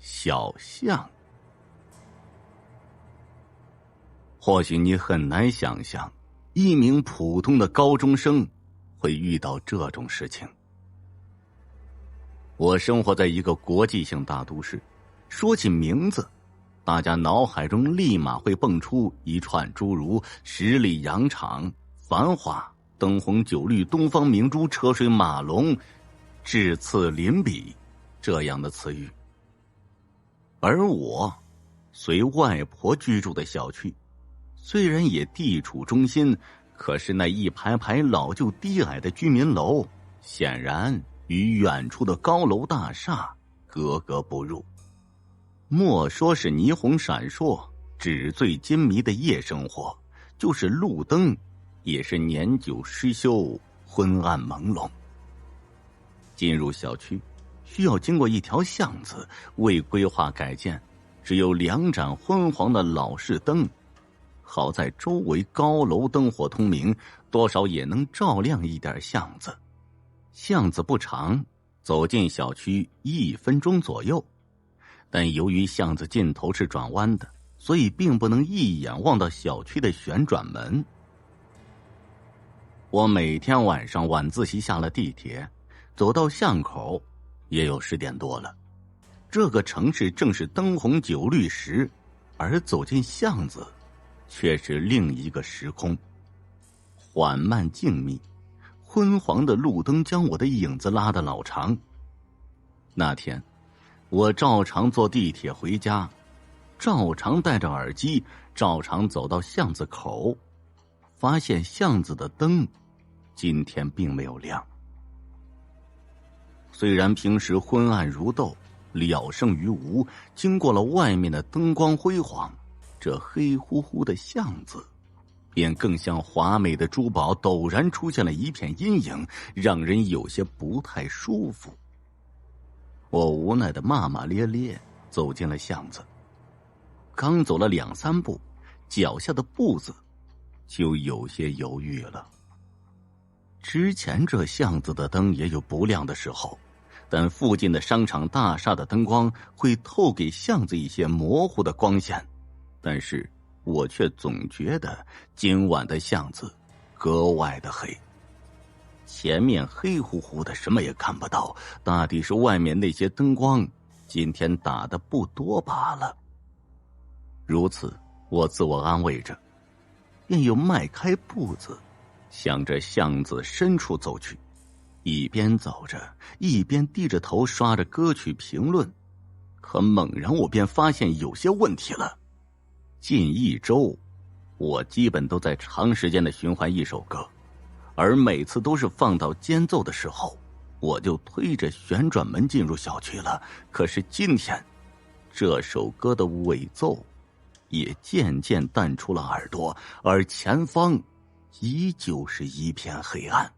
小巷。或许你很难想象，一名普通的高中生会遇到这种事情。我生活在一个国际性大都市，说起名字，大家脑海中立马会蹦出一串诸如十里洋场、繁华、灯红酒绿、东方明珠、车水马龙、至次邻比这样的词语。而我随外婆居住的小区，虽然也地处中心，可是那一排排老旧低矮的居民楼显然与远处的高楼大厦格格不入。莫说是霓虹闪烁、纸醉金迷的夜生活，就是路灯也是年久失修、昏暗朦胧。进入小区需要经过一条巷子，未规划改建，只有2盏昏黄的老式灯，好在周围高楼灯火通明，多少也能照亮一点巷子。巷子不长，走进小区1分钟左右，但由于巷子尽头是转弯的，所以并不能一眼望到小区的旋转门。我每天晚上晚自习下了地铁，走到巷口也有10点多了。这个城市正是灯红酒绿时，而走进巷子却是另一个时空。缓慢静谧，昏黄的路灯将我的影子拉得老长。那天我照常坐地铁回家，照常戴着耳机，照常走到巷子口，发现巷子的灯今天并没有亮。虽然平时昏暗如豆，了胜于无，经过了外面的灯光辉煌，这黑乎乎的巷子便更像华美的珠宝陡然出现了一片阴影，让人有些不太舒服。我无奈的骂骂咧咧走进了巷子，刚走了2、3步，脚下的步子就有些犹豫了。之前这巷子的灯也有不亮的时候，但附近的商场大厦的灯光会透给巷子一些模糊的光线，但是我却总觉得今晚的巷子格外的黑。前面黑乎乎的，什么也看不到，大抵是外面那些灯光今天打的不多罢了。如此，我自我安慰着，便又迈开步子向着巷子深处走去，一边走着一边低着头刷着歌曲评论。可猛然我便发现有些问题了。近1周我基本都在长时间的循环一首歌，而每次都是放到间奏的时候，我就推着旋转门进入小区了。可是今天这首歌的尾奏也渐渐淡出了耳朵，而前方依旧是一片黑暗。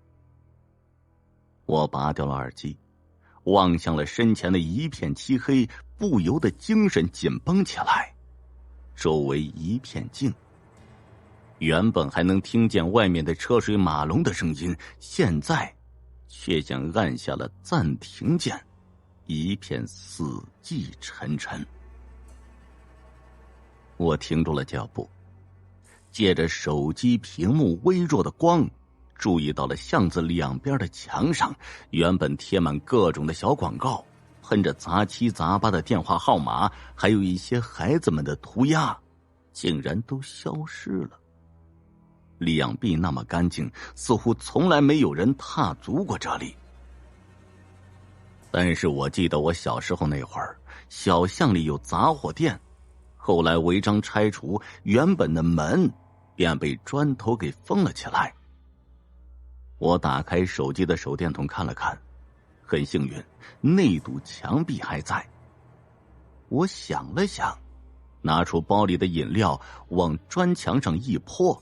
我拔掉了耳机，望向了身前的一片漆黑，不由得精神紧绷起来。周围一片静，原本还能听见外面的车水马龙的声音，现在却像按下了暂停键，一片死寂沉沉。我停住了脚步，借着手机屏幕微弱的光，注意到了巷子两边的墙上原本贴满各种的小广告，喷着杂七杂八的电话号码，还有一些孩子们的涂鸦，竟然都消失了。两壁那么干净，似乎从来没有人踏足过这里。但是我记得我小时候那会儿，小巷里有杂货店，后来违章拆除，原本的门便被砖头给封了起来。我打开手机的手电筒看了看，很幸运，那堵墙壁还在。我想了想，拿出包里的饮料往砖墙上一泼，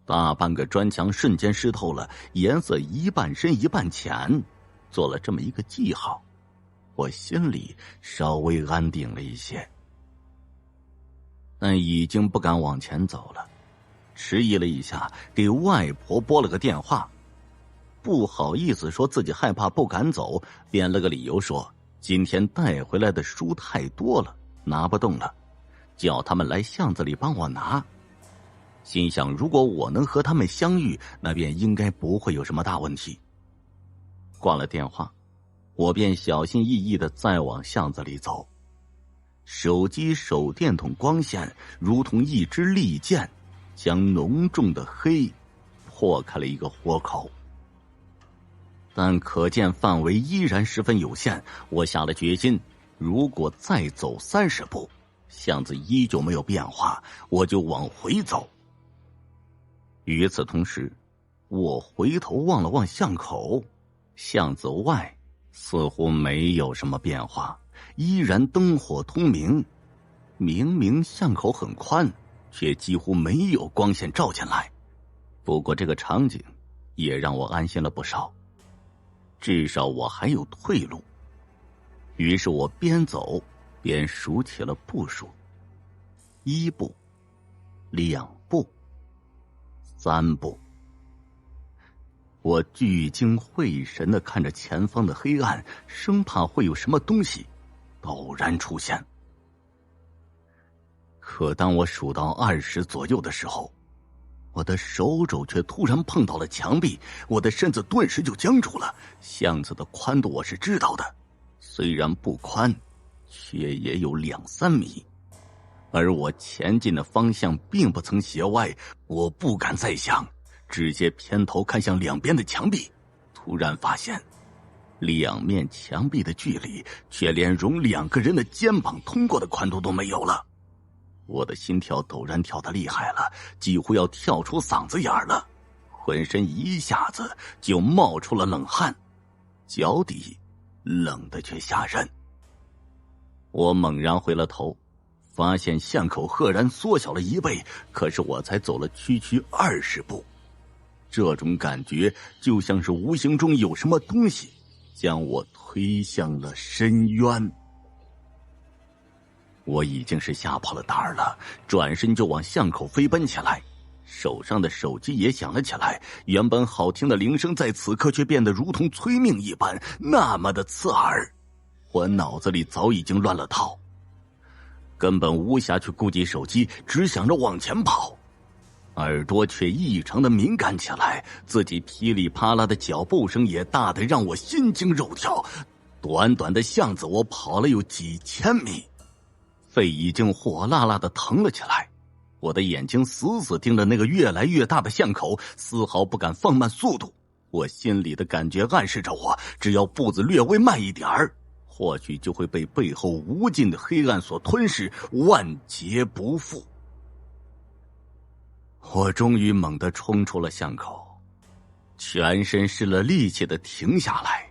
大半个砖墙瞬间湿透了，颜色一半深一半浅，做了这么一个记号，我心里稍微安定了一些。但已经不敢往前走了，迟疑了一下，给外婆拨了个电话，不好意思说自己害怕不敢走，编了个理由说今天带回来的书太多了，拿不动了，叫他们来巷子里帮我拿。心想如果我能和他们相遇，那便应该不会有什么大问题。挂了电话，我便小心翼翼地再往巷子里走。手机手电筒光线如同一支利剑，将浓重的黑破开了一个豁口。但可见范围依然十分有限，我下了决心，如果再走30步，巷子依旧没有变化，我就往回走。与此同时，我回头望了望巷口，巷子外似乎没有什么变化，依然灯火通明。明明巷口很宽，却几乎没有光线照进来。不过这个场景也让我安心了不少，至少我还有退路。于是我边走边数起了步数：1步、2步、3步。我聚精会神地看着前方的黑暗，生怕会有什么东西陡然出现。可当我数到20左右的时候，我的手肘却突然碰到了墙壁，我的身子顿时就僵住了。巷子的宽度我是知道的，虽然不宽，却也有2-3米。而我前进的方向并不曾斜歪，我不敢再想，直接偏头看向两边的墙壁，突然发现两面墙壁的距离却连容2个人的肩膀通过的宽度都没有了。我的心跳陡然跳得厉害了，几乎要跳出嗓子眼了，浑身一下子就冒出了冷汗，脚底冷得却吓人。我猛然回了头，发现巷口赫然缩小了1倍，可是我才走了区区20步。这种感觉就像是无形中有什么东西将我推向了深渊。我已经是吓破了胆儿了，转身就往巷口飞奔起来，手上的手机也响了起来。原本好听的铃声在此刻却变得如同催命一般，那么的刺耳。我脑子里早已经乱了套，根本无暇去顾及手机，只想着往前跑。耳朵却异常的敏感起来，自己噼里啪啦的脚步声也大得让我心惊肉跳。短短的巷子我跑了有几千米，肺已经火辣辣的疼了起来。我的眼睛死死盯着那个越来越大的巷口，丝毫不敢放慢速度。我心里的感觉暗示着我，只要步子略微慢一点儿，或许就会被背后无尽的黑暗所吞噬，万劫不复。我终于猛地冲出了巷口，全身失了力气的停下来，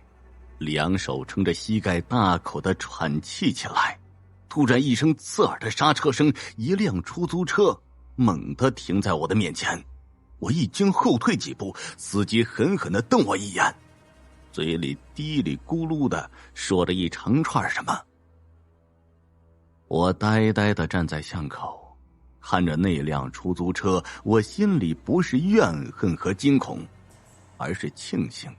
两手撑着膝盖大口的喘气起来。突然一声刺耳的刹车声，一辆出租车猛地停在我的面前。我一惊后退几步，司机狠狠地瞪我一眼，嘴里嘀里咕噜的说着一长串什么。我呆呆地站在巷口，看着那辆出租车，我心里不是怨恨和惊恐，而是庆幸，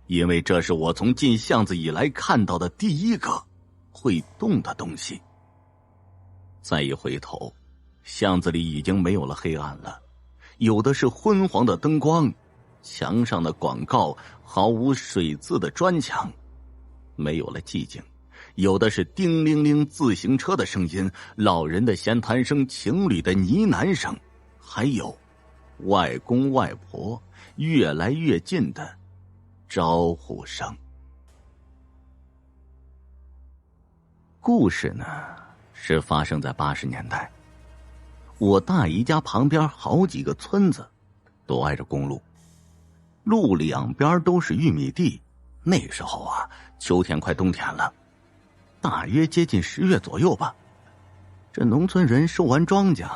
因为这是我从进巷子以来看到的第一个会动的东西。再一回头，巷子里已经没有了黑暗了，有的是昏黄的灯光，墙上的广告毫无水渍的砖墙，没有了寂静，有的是叮铃铃自行车的声音，老人的闲谈声，情侣的呢喃声，还有外公外婆越来越近的招呼声。故事呢，是发生在80年代。我大姨家旁边好几个村子都挨着公路，路两边都是玉米地。那时候啊，秋天快冬天了，大约接近10月左右吧。这农村人收完庄稼，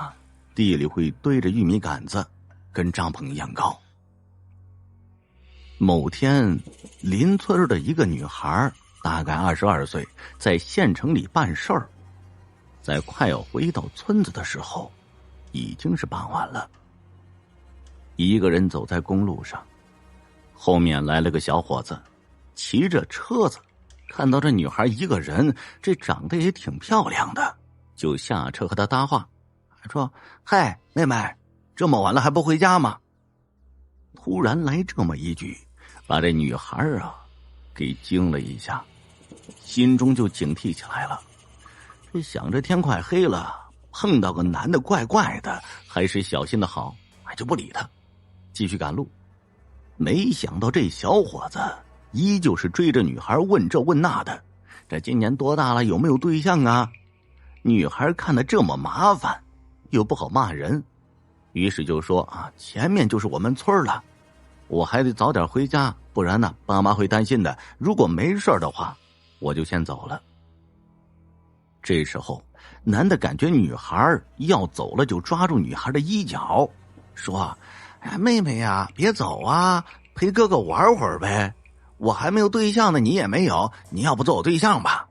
地里会堆着玉米杆子，跟帐篷一样高。某天，邻村的一个女孩，大概22岁，在县城里办事儿，在快要回到村子的时候，已经是傍晚了。一个人走在公路上，后面来了个小伙子，骑着车子看到这女孩一个人，这长得也挺漂亮的，就下车和她搭话，说：“嗨，妹妹，这么晚了还不回家吗？”突然来这么一句，把这女孩给惊了一下，心中就警惕起来了。这想着天快黑了，碰到个男的怪怪的，还是小心的好，就不理他，继续赶路。没想到这小伙子依旧是追着女孩问这问那的，这今年多大了，有没有对象啊？女孩看得这么麻烦，又不好骂人，于是就说：“前面就是我们村了，我还得早点回家，不然呢，爸妈会担心的。如果没事的话，我就先走了。”这时候，男的感觉女孩要走了，就抓住女孩的衣角，说：“妹妹呀，别走啊，陪哥哥玩会儿呗。我还没有对象呢，你也没有，你要不做我对象吧？”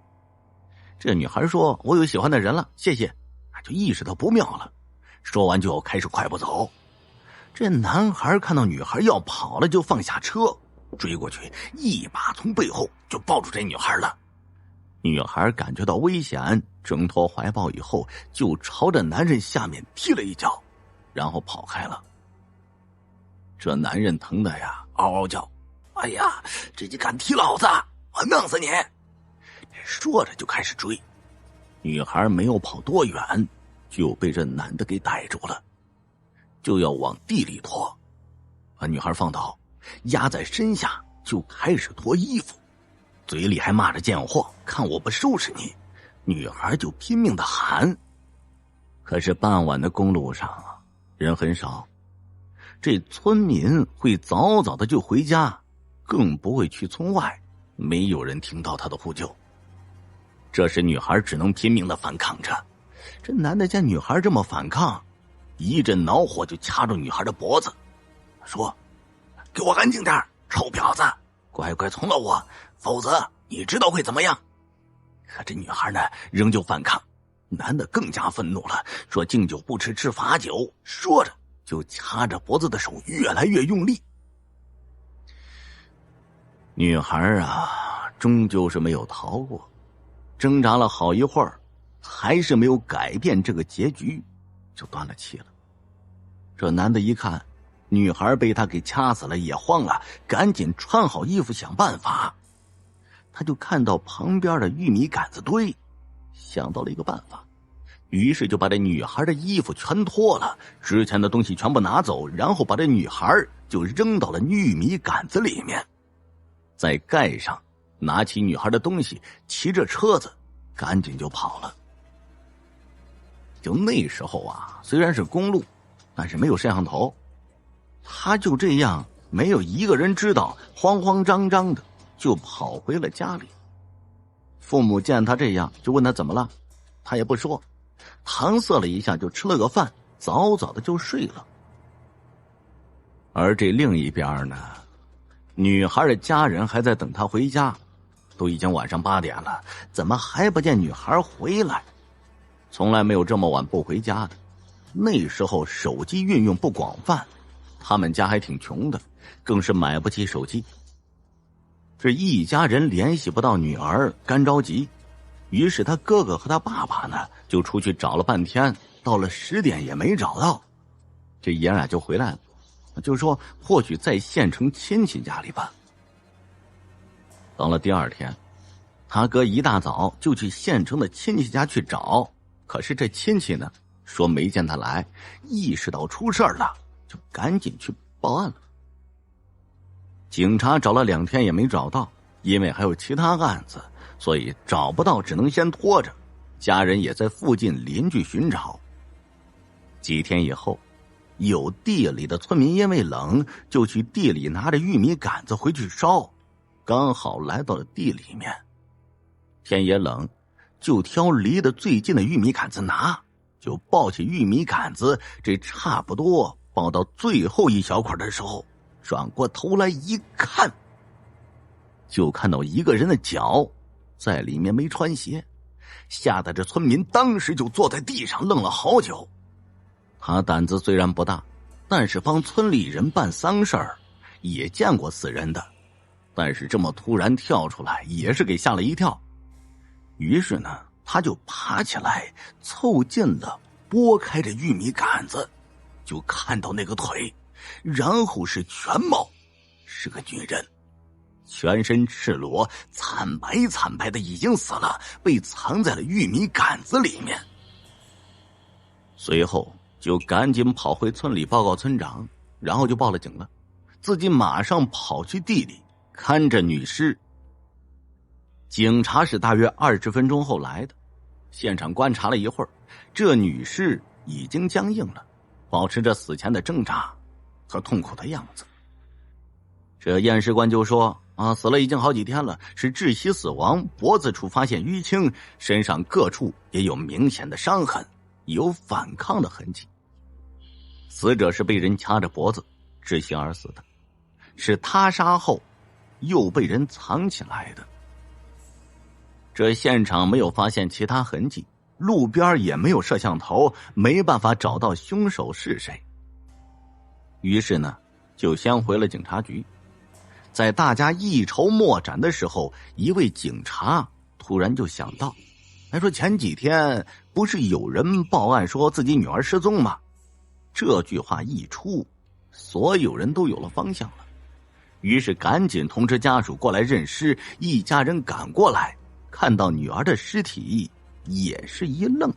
这女孩说：“我有喜欢的人了，谢谢。”就意识到不妙了，说完就开始快步走。这男孩看到女孩要跑了，就放下车，追过去，一把从背后就抱住这女孩了。女孩感觉到危险，挣脱怀抱以后，就朝着男人下面踢了一脚，然后跑开了。这男人疼的呀，嗷嗷叫：“哎呀，这你敢踢老子，我弄死你！”说着就开始追。女孩没有跑多远，就被这男的给逮住了，就要往地里拖。把女孩放倒，压在身下，就开始脱衣服，嘴里还骂着贱货，看我不收拾你。女孩就拼命的喊。可是傍晚的公路上人很少，这村民会早早的就回家，更不会去村外，没有人听到他的呼救。这时女孩只能拼命的反抗着。这男的见女孩这么反抗，一阵恼火就掐住女孩的脖子，说：“给我安静点，臭婊子，乖乖从了我，否则你知道会怎么样。”可这女孩呢，仍旧反抗。男的更加愤怒了，说：“敬酒不吃吃罚酒。”说着就掐着脖子的手越来越用力。女孩终究是没有逃过，挣扎了好一会儿，还是没有改变这个结局，就断了气了。这男的一看女孩被他给掐死了，也慌了，赶紧穿好衣服想办法。他就看到旁边的玉米杆子堆，想到了一个办法，于是就把这女孩的衣服全脱了，之前的东西全部拿走，然后把这女孩就扔到了玉米杆子里面，再盖上，拿起女孩的东西，骑着车子赶紧就跑了。就那时候虽然是公路，但是没有摄像头，他就这样没有一个人知道，慌慌张张的就跑回了家里。父母见他这样，就问他怎么了，他也不说，搪塞了一下就吃了个饭，早早的就睡了。而这另一边呢，女孩的家人还在等她回家，都已经晚上8点了，怎么还不见女孩回来？从来没有这么晚不回家的。那时候手机运用不广泛，他们家还挺穷的，更是买不起手机。这一家人联系不到女儿，干着急，于是他哥哥和他爸爸呢，就出去找了半天，到了10点也没找到。这爷俩就回来了，就说或许在县城亲戚家里吧。到了第二天，他哥一大早就去县城的亲戚家去找，可是这亲戚呢，说没见他来，意识到出事了，就赶紧去报案了。警察找了2天也没找到，因为还有其他案子，所以找不到只能先拖着。家人也在附近邻居寻找。几天以后，有地里的村民因为冷，就去地里拿着玉米杆子回去烧，刚好来到了地里面。天也冷，就挑离得最近的玉米杆子拿，就抱起玉米杆子，这差不多抱到最后一小块的时候，转过头来一看，就看到一个人的脚在里面没穿鞋，吓得这村民当时就坐在地上愣了好久。他胆子虽然不大，但是帮村里人办丧事儿，也见过死人的。但是这么突然跳出来也是给吓了一跳。于是呢，他就爬起来凑近了，拨开这玉米杆子，就看到那个腿，然后是全貌，是个女人，全身赤裸，惨白惨白的，已经死了，被藏在了玉米杆子里面。随后就赶紧跑回村里报告村长，然后就报了警了，自己马上跑去地里看着女尸。警察是大约20分钟后来的，现场观察了一会儿，这女尸已经僵硬了，保持着死前的挣扎和痛苦的样子。这验尸官就说死了已经好几天了，是窒息死亡，脖子处发现淤青，身上各处也有明显的伤痕，有反抗的痕迹。死者是被人掐着脖子窒息而死的，是他杀后又被人藏起来的。这现场没有发现其他痕迹，路边也没有摄像头，没办法找到凶手是谁。于是呢，就先回了警察局。在大家一筹莫展的时候，一位警察突然就想到，他说前几天不是有人报案说自己女儿失踪吗？这句话一出，所有人都有了方向了，于是赶紧通知家属过来认尸。一家人赶过来，看到女儿的尸体也是一愣，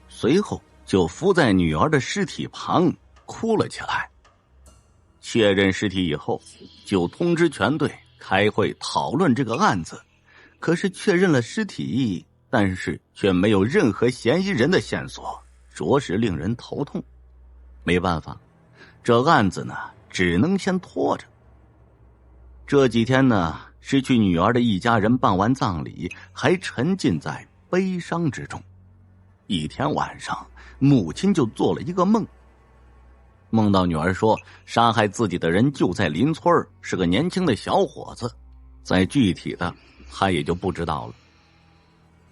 随后就伏在女儿的尸体旁哭了起来。确认尸体以后，就通知全队开会讨论这个案子。可是确认了尸体，但是却没有任何嫌疑人的线索，着实令人头痛。没办法，这案子呢只能先拖着。这几天呢，失去女儿的一家人办完葬礼，还沉浸在悲伤之中。一天晚上，母亲就做了一个梦，梦到女儿说杀害自己的人就在邻村，是个年轻的小伙子，再具体的他也就不知道了。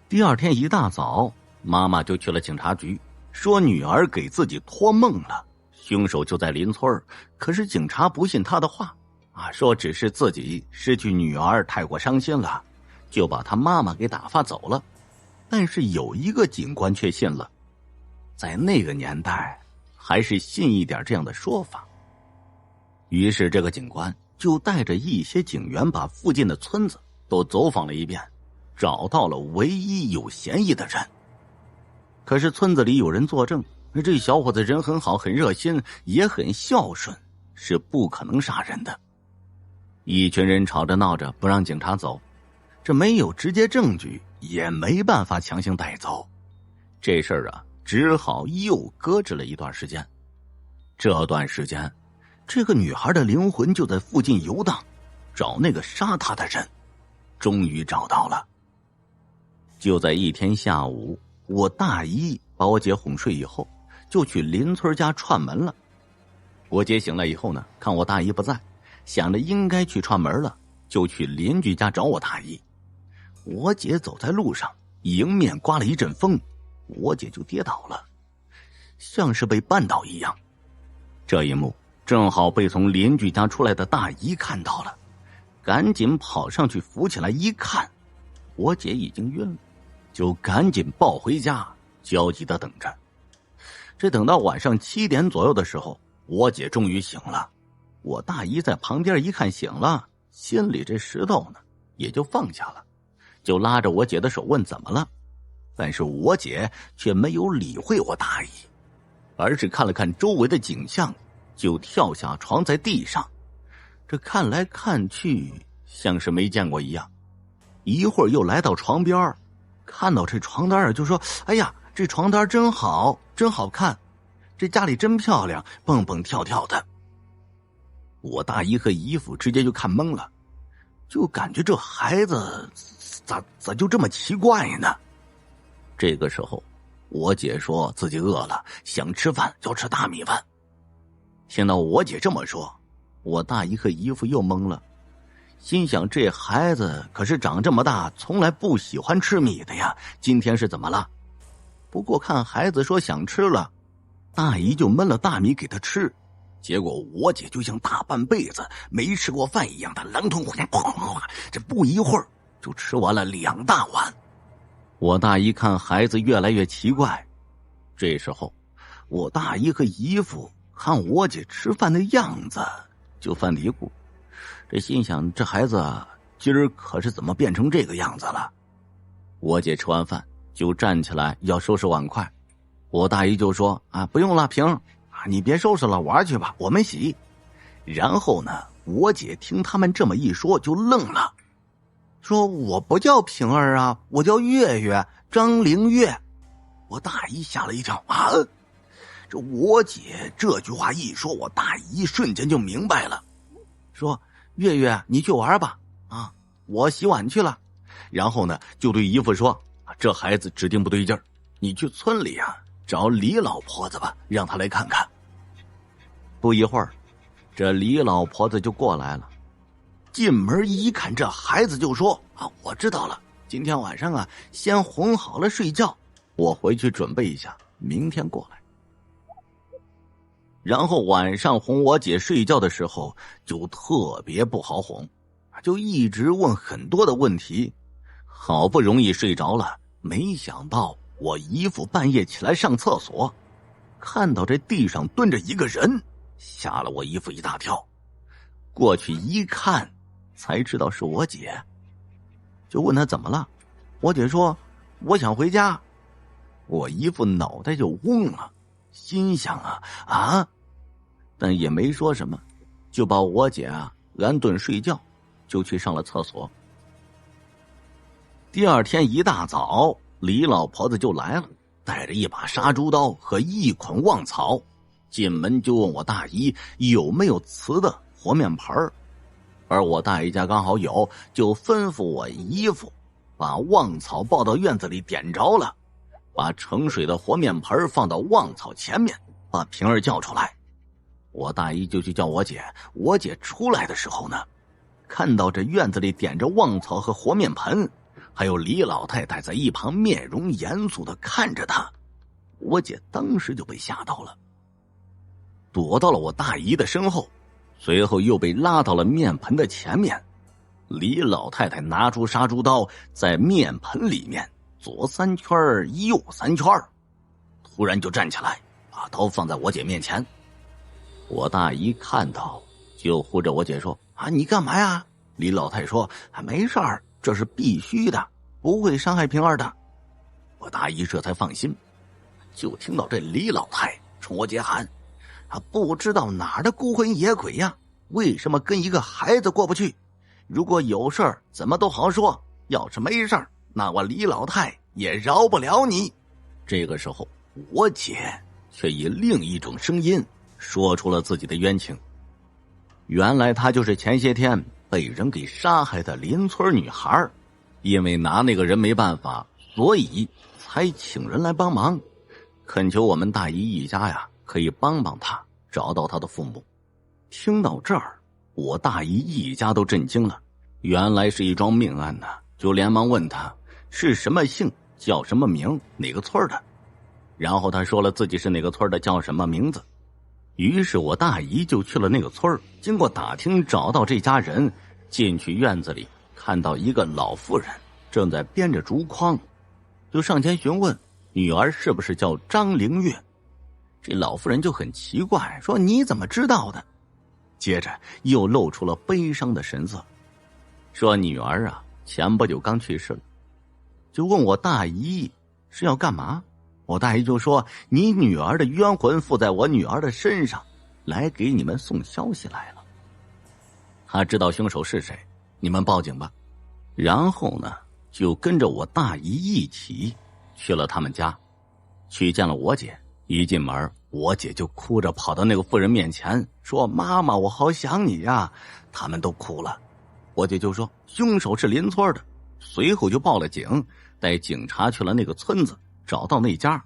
第二天一大早，妈妈就去了警察局，说女儿给自己托梦了，凶手就在邻村。可是警察不信他的话说只是自己失去女儿太过伤心了，就把他妈妈给打发走了。但是有一个警官却信了，在那个年代还是信一点这样的说法。于是这个警官就带着一些警员把附近的村子都走访了一遍，找到了唯一有嫌疑的人。可是村子里有人作证，这小伙子人很好，很热心，也很孝顺，是不可能杀人的。一群人吵着闹着不让警察走，这没有直接证据，也没办法强行带走。这事儿只好又搁置了一段时间。这段时间，这个女孩的灵魂就在附近游荡，找那个杀她的人。终于找到了。就在一天下午，我大姨把我姐哄睡以后，就去邻村家串门了。我姐醒来以后呢，看我大姨不在，想着应该去串门了，就去邻居家找我大姨。我姐走在路上，迎面刮了一阵风，我姐就跌倒了，像是被绊倒一样。这一幕正好被从邻居家出来的大姨看到了，赶紧跑上去扶起来，一看我姐已经晕了，就赶紧抱回家，焦急的等着。这等到晚上7点左右的时候，我姐终于醒了。我大姨在旁边一看醒了，心里这石头呢也就放下了，就拉着我姐的手问怎么了。但是我姐却没有理会我大姨，而是看了看周围的景象，就跳下床在地上。这看来看去像是没见过一样，一会儿又来到床边，看到这床单就说：“哎呀，这床单真好，真好看，这家里真漂亮，蹦蹦跳跳的。”我大姨和姨父直接就看懵了，就感觉这孩子咋就这么奇怪呢？这个时候，我姐说自己饿了，想吃饭，要吃大米饭。听到我姐这么说，我大姨和姨父又懵了，心想这孩子可是长这么大从来不喜欢吃米的呀，今天是怎么了？不过看孩子说想吃了，大姨就焖了大米给他吃，结果我姐就像大半辈子没吃过饭一样的狼吞虎咽，这不一会儿就吃完了2大碗。我大姨看孩子越来越奇怪，这时候我大姨和姨父看我姐吃饭的样子就犯嘀咕，这心想这孩子今儿可是怎么变成这个样子了。我姐吃完饭就站起来要收拾碗筷，我大姨就说不用了，平你别收拾了，玩去吧，我们洗。然后呢，我姐听他们这么一说就愣了，说我不叫平儿啊，我叫月月，张灵月。我大姨吓了一跳这我姐这句话一说，我大姨瞬间就明白了，说月月你去玩吧，我洗碗去了。然后呢就对姨父说，这孩子指定不对劲儿，你去村里找李老婆子吧，让她来看看。不一会儿，这李老婆子就过来了，进门一看这孩子就说我知道了，今天晚上先哄好了睡觉，我回去准备一下，明天过来。然后晚上哄我姐睡觉的时候就特别不好哄，就一直问很多的问题。好不容易睡着了，没想到我姨父半夜起来上厕所，看到这地上蹲着一个人，吓了我姨父一大跳。过去一看才知道是我姐，就问他怎么了。我姐说我想回家。我姨父脑袋就嗡了，心想但也没说什么，就把我姐安顿睡觉，就去上了厕所。第二天一大早，李老婆子就来了，带着一把杀猪刀和一捆旺草，进门就问我大姨有没有瓷的和面盆，而我大姨家刚好有，就吩咐我姨父把旺草抱到院子里点着了，把盛水的和面盆放到旺草前面，把平儿叫出来。我大姨就去叫我姐，我姐出来的时候呢，看到这院子里点着旺草和和面盆，还有李老太太在一旁面容严肃的看着她，我姐当时就被吓到了，躲到了我大姨的身后，随后又被拉到了面盆的前面。李老太太拿出杀猪刀，在面盆里面左3圈右3圈，突然就站起来，把刀放在我姐面前。我大姨看到就护着我姐说你干嘛呀？李老太说没事儿，这是必须的，不会伤害平儿的。我大姨这才放心。就听到这李老太冲我姐喊不知道哪儿的孤魂野鬼呀，为什么跟一个孩子过不去？如果有事儿怎么都好说，要是没事儿，那我李老太也饶不了你。这个时候我姐却以另一种声音说出了自己的冤情。原来她就是前些天被人给杀害的邻村女孩，因为拿那个人没办法，所以才请人来帮忙，恳求我们大姨一家可以帮帮她找到她的父母。听到这儿，我大姨一家都震惊了，原来是一桩命案呢，就连忙问她是什么姓，叫什么名，哪个村的。然后她说了自己是哪个村的，叫什么名字。于是我大姨就去了那个村，经过打听找到这家人，进去院子里看到一个老妇人正在编着竹筐，就上前询问女儿是不是叫张灵月。这老妇人就很奇怪，说你怎么知道的？接着又露出了悲伤的神色，说女儿前不久刚去世了。就问我大姨是要干嘛。我大姨就说你女儿的冤魂附在我女儿的身上，来给你们送消息来了，她知道凶手是谁，你们报警吧。然后呢就跟着我大姨一起去了他们家，去见了我姐。一进门，我姐就哭着跑到那个妇人面前，说妈妈我好想你呀。他们都哭了。我姐就说凶手是邻村的，随后就报了警，带警察去了那个村子，找到那家，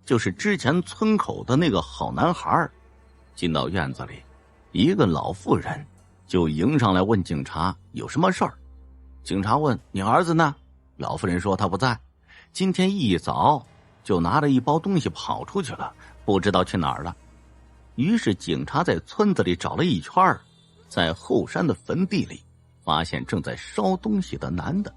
就是之前村口的那个好男孩。进到院子里，一个老妇人就迎上来问警察有什么事儿。警察问你儿子呢？老妇人说他不在，今天一早就拿着一包东西跑出去了，不知道去哪儿了。于是警察在村子里找了一圈，在后山的坟地里发现正在烧东西的男的。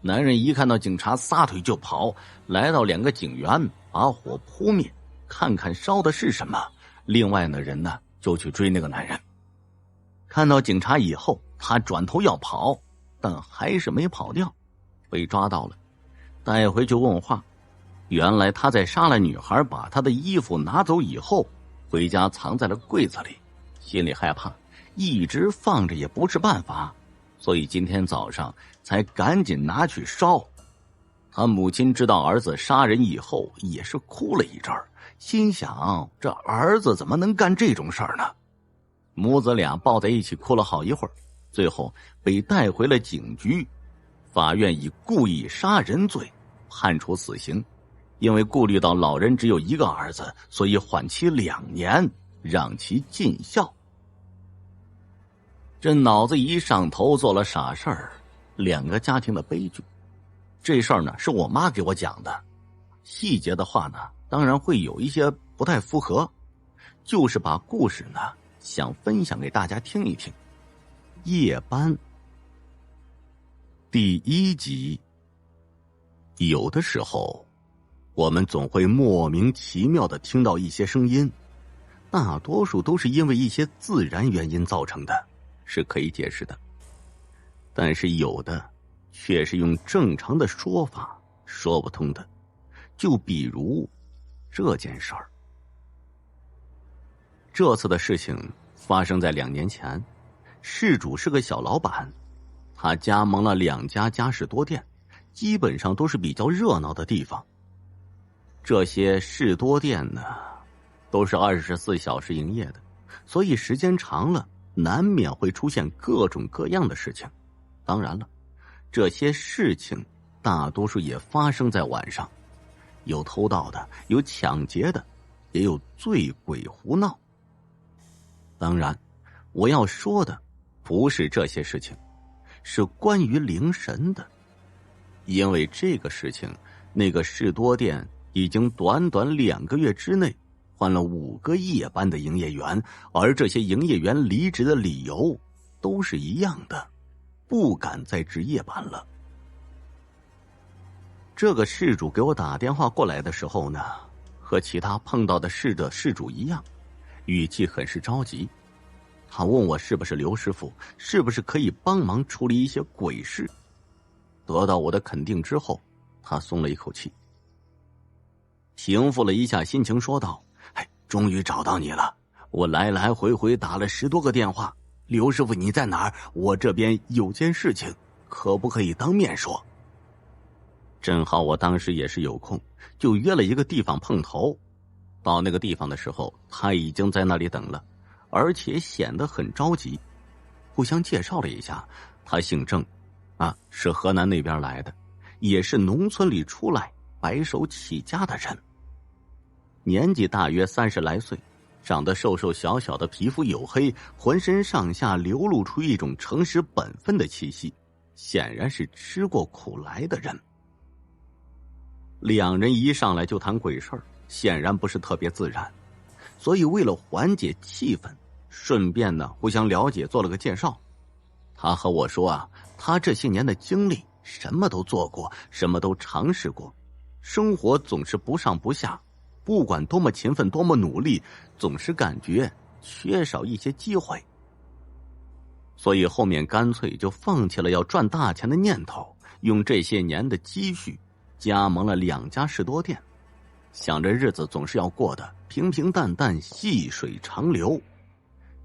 男人一看到警察撒腿就跑，来到2个警员，把火扑灭，看看烧的是什么。另外的人呢就去追那个男人。看到警察以后，他转头要跑，但还是没跑掉，被抓到了，带回去问话。原来他在杀了女孩，把她的衣服拿走以后，回家藏在了柜子里，心里害怕，一直放着也不是办法，所以今天早上才赶紧拿去烧。他母亲知道儿子杀人以后也是哭了一阵儿，心想这儿子怎么能干这种事儿呢？母子俩抱在一起哭了好一会儿，最后被带回了警局。法院以故意杀人罪判处死刑，因为顾虑到老人只有1个儿子，所以缓期2年，让其尽孝。这脑子一上头做了傻事儿，2个家庭的悲剧。这事儿呢是我妈给我讲的，细节的话呢当然会有一些不太符合，就是把故事呢想分享给大家听一听。夜班第1集。有的时候我们总会莫名其妙地听到一些声音，大多数都是因为一些自然原因造成的，是可以解释的。但是有的却是用正常的说法说不通的，就比如这件事儿。这次的事情发生在2年前，事主是个小老板，他加盟了2家家事多店，基本上都是比较热闹的地方。这些士多店呢都是24小时营业的，所以时间长了难免会出现各种各样的事情。当然了，这些事情大多数也发生在晚上，有偷盗的，有抢劫的，也有醉鬼胡闹。当然我要说的不是这些事情，是关于灵神的。因为这个事情，那个士多店已经短短2个月之内换了5个夜班的营业员，而这些营业员离职的理由都是一样的，不敢再值夜班了。这个事主给我打电话过来的时候呢，和其他碰到的事的事主一样，语气很是着急。他问我是不是刘师傅，是不是可以帮忙处理一些鬼事。得到我的肯定之后，他松了一口气，平复了一下心情，说道：终于找到你了，我来来回回打了10多个电话，刘师傅你在哪儿？我这边有件事情，可不可以当面说？正好我当时也是有空，就约了一个地方碰头。到那个地方的时候，他已经在那里等了，而且显得很着急。互相介绍了一下，他姓郑，是河南那边来的，也是农村里出来白手起家的人。年纪大约30来岁，长得瘦瘦小小的，皮肤黝黑，浑身上下流露出一种诚实本分的气息，显然是吃过苦来的人。2人一上来就谈鬼事儿，显然不是特别自然，所以为了缓解气氛，顺便呢互相了解，做了个介绍。他和我说他这些年的经历什么都做过，什么都尝试过，生活总是不上不下，不管多么勤奋多么努力，总是感觉缺少一些机会，所以后面干脆就放弃了要赚大钱的念头，用这些年的积蓄加盟了2家士多店，想着日子总是要过得平平淡淡，细水长流，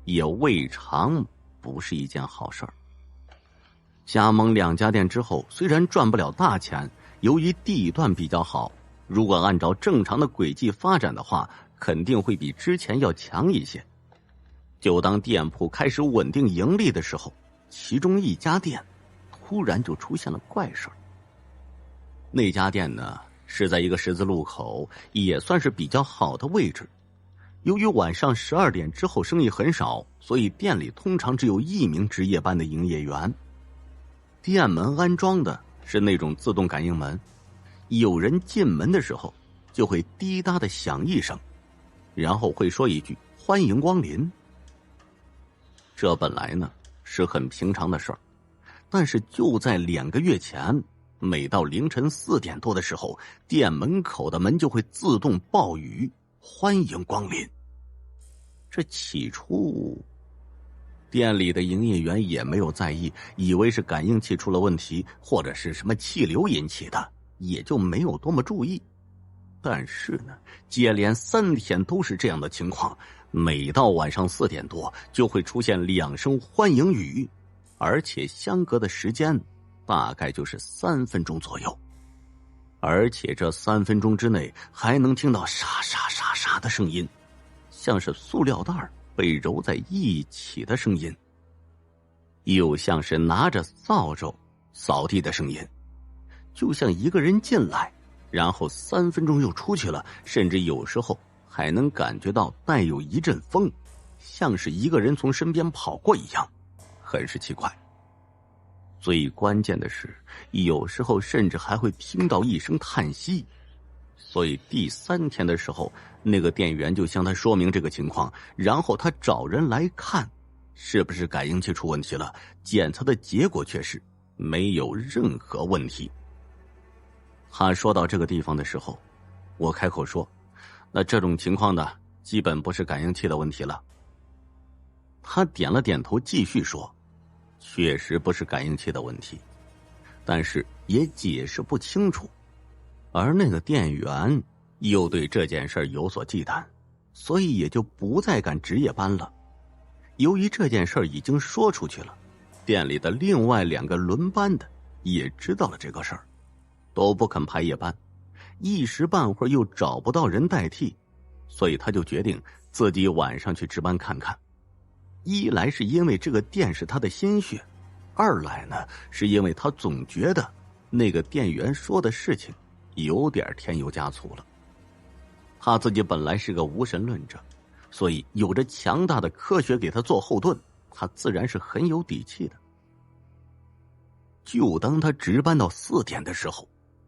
也未尝不是一件好事儿。加盟2家店之后，虽然赚不了大钱，由于地段比较好，如果按照正常的轨迹发展的话，肯定会比之前要强一些。就当店铺开始稳定盈利的时候，其中一家店突然就出现了怪事儿。那家店呢是在一个十字路口，也算是比较好的位置。由于晚上12点之后生意很少，所以店里通常只有1名值夜班的营业员。店门安装的是那种自动感应门，有人进门的时候就会滴答的响一声，然后会说一句欢迎光临。这本来呢是很平常的事儿，但是就在2个月前，每到凌晨4点多的时候，店门口的门就会自动报语欢迎光临。这起初店里的营业员也没有在意，以为是感应器出了问题，或者是什么气流引起的，也就没有多么注意。但是呢，接连3天都是这样的情况，每到晚上4点多就会出现2声欢迎语，而且相隔的时间大概就是3分钟左右，而且这3分钟之内还能听到沙沙沙沙的声音，像是塑料袋被揉在一起的声音，又像是拿着扫帚扫地的声音，就像一个人进来，然后3分钟又出去了，甚至有时候还能感觉到带有一阵风，像是一个人从身边跑过一样，很是奇怪。最关键的是，有时候甚至还会听到一声叹息。所以第3天的时候，那个店员就向他说明这个情况，然后他找人来看是不是感应器出问题了，检测的结果却是没有任何问题。他说到这个地方的时候，我开口说，那这种情况呢，基本不是感应器的问题了。他点了点头，继续说，确实不是感应器的问题，但是也解释不清楚。而那个店员又对这件事有所忌惮，所以也就不再敢值夜班了。由于这件事已经说出去了，店里的另外2个轮班的也知道了这个事儿，都不肯排夜班，一时半会儿又找不到人代替，所以他就决定自己晚上去值班看看。一来是因为这个店是他的心血，二来呢是因为他总觉得那个店员说的事情有点添油加醋了。他自己本来是个无神论者，所以有着强大的科学给他做后盾，他自然是很有底气的。就当他值班到4点的时候，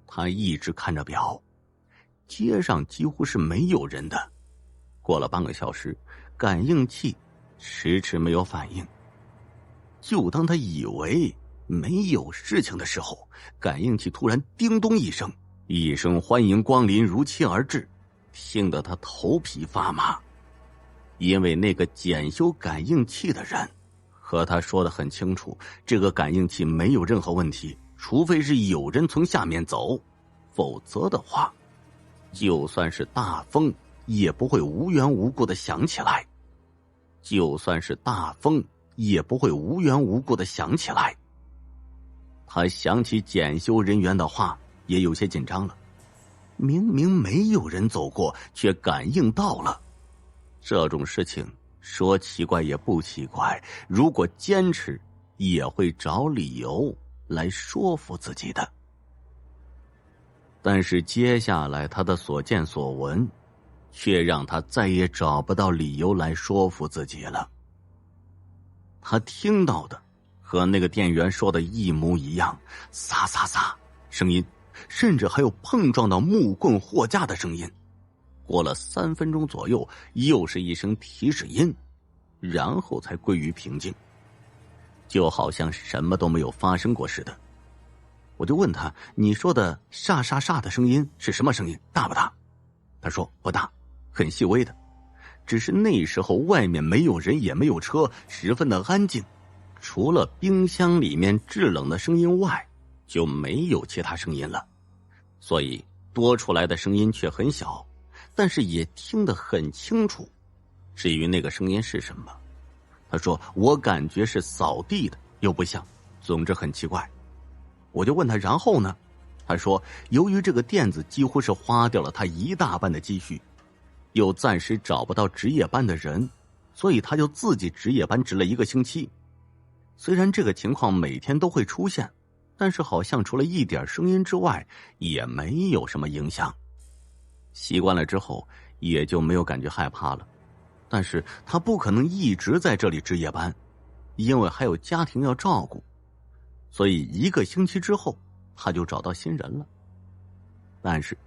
他一直看着表，街上几乎是没有人的。过了半个小时，感应器迟迟没有反应。就当他以为没有事情的时候，感应器突然叮咚一声，一声欢迎光临如期而至，听得他头皮发麻。因为那个检修感应器的人和他说得很清楚，这个感应器没有任何问题，除非是有人从下面走，否则的话，就算是大风也不会无缘无故的响起来。就算是大风也不会无缘无故的响起来。他想起检修人员的话，也有些紧张了。明明没有人走过，却感应到了。这种事情说奇怪也不奇怪，如果坚持也会找理由来说服自己的。但是接下来他的所见所闻却让他再也找不到理由来说服自己了。他听到的和那个店员说的一模一样，撒撒撒声音，甚至还有碰撞到木棍货架的声音。过了3分钟左右，又是一声提示音，然后才归于平静，就好像什么都没有发生过似的。我就问他，你说的沙沙沙的声音是什么声音，大不大？他说不大，很细微的，只是那时候外面没有人也没有车，十分的安静，除了冰箱里面制冷的声音外，就没有其他声音了，所以多出来的声音却很小，但是也听得很清楚。至于那个声音是什么，他说我感觉是扫地的，又不像，总之很奇怪。我就问他然后呢？他说由于这个店子几乎是花掉了他一大半的积蓄，又暂时找不到值夜班的人，所以他就自己值夜班值了1个星期。虽然这个情况每天都会出现，但是好像除了一点声音之外也没有什么影响。习惯了之后也就没有感觉害怕了。但是他不可能一直在这里值夜班，因为还有家庭要照顾，所以1个星期之后他就找到新人了。但是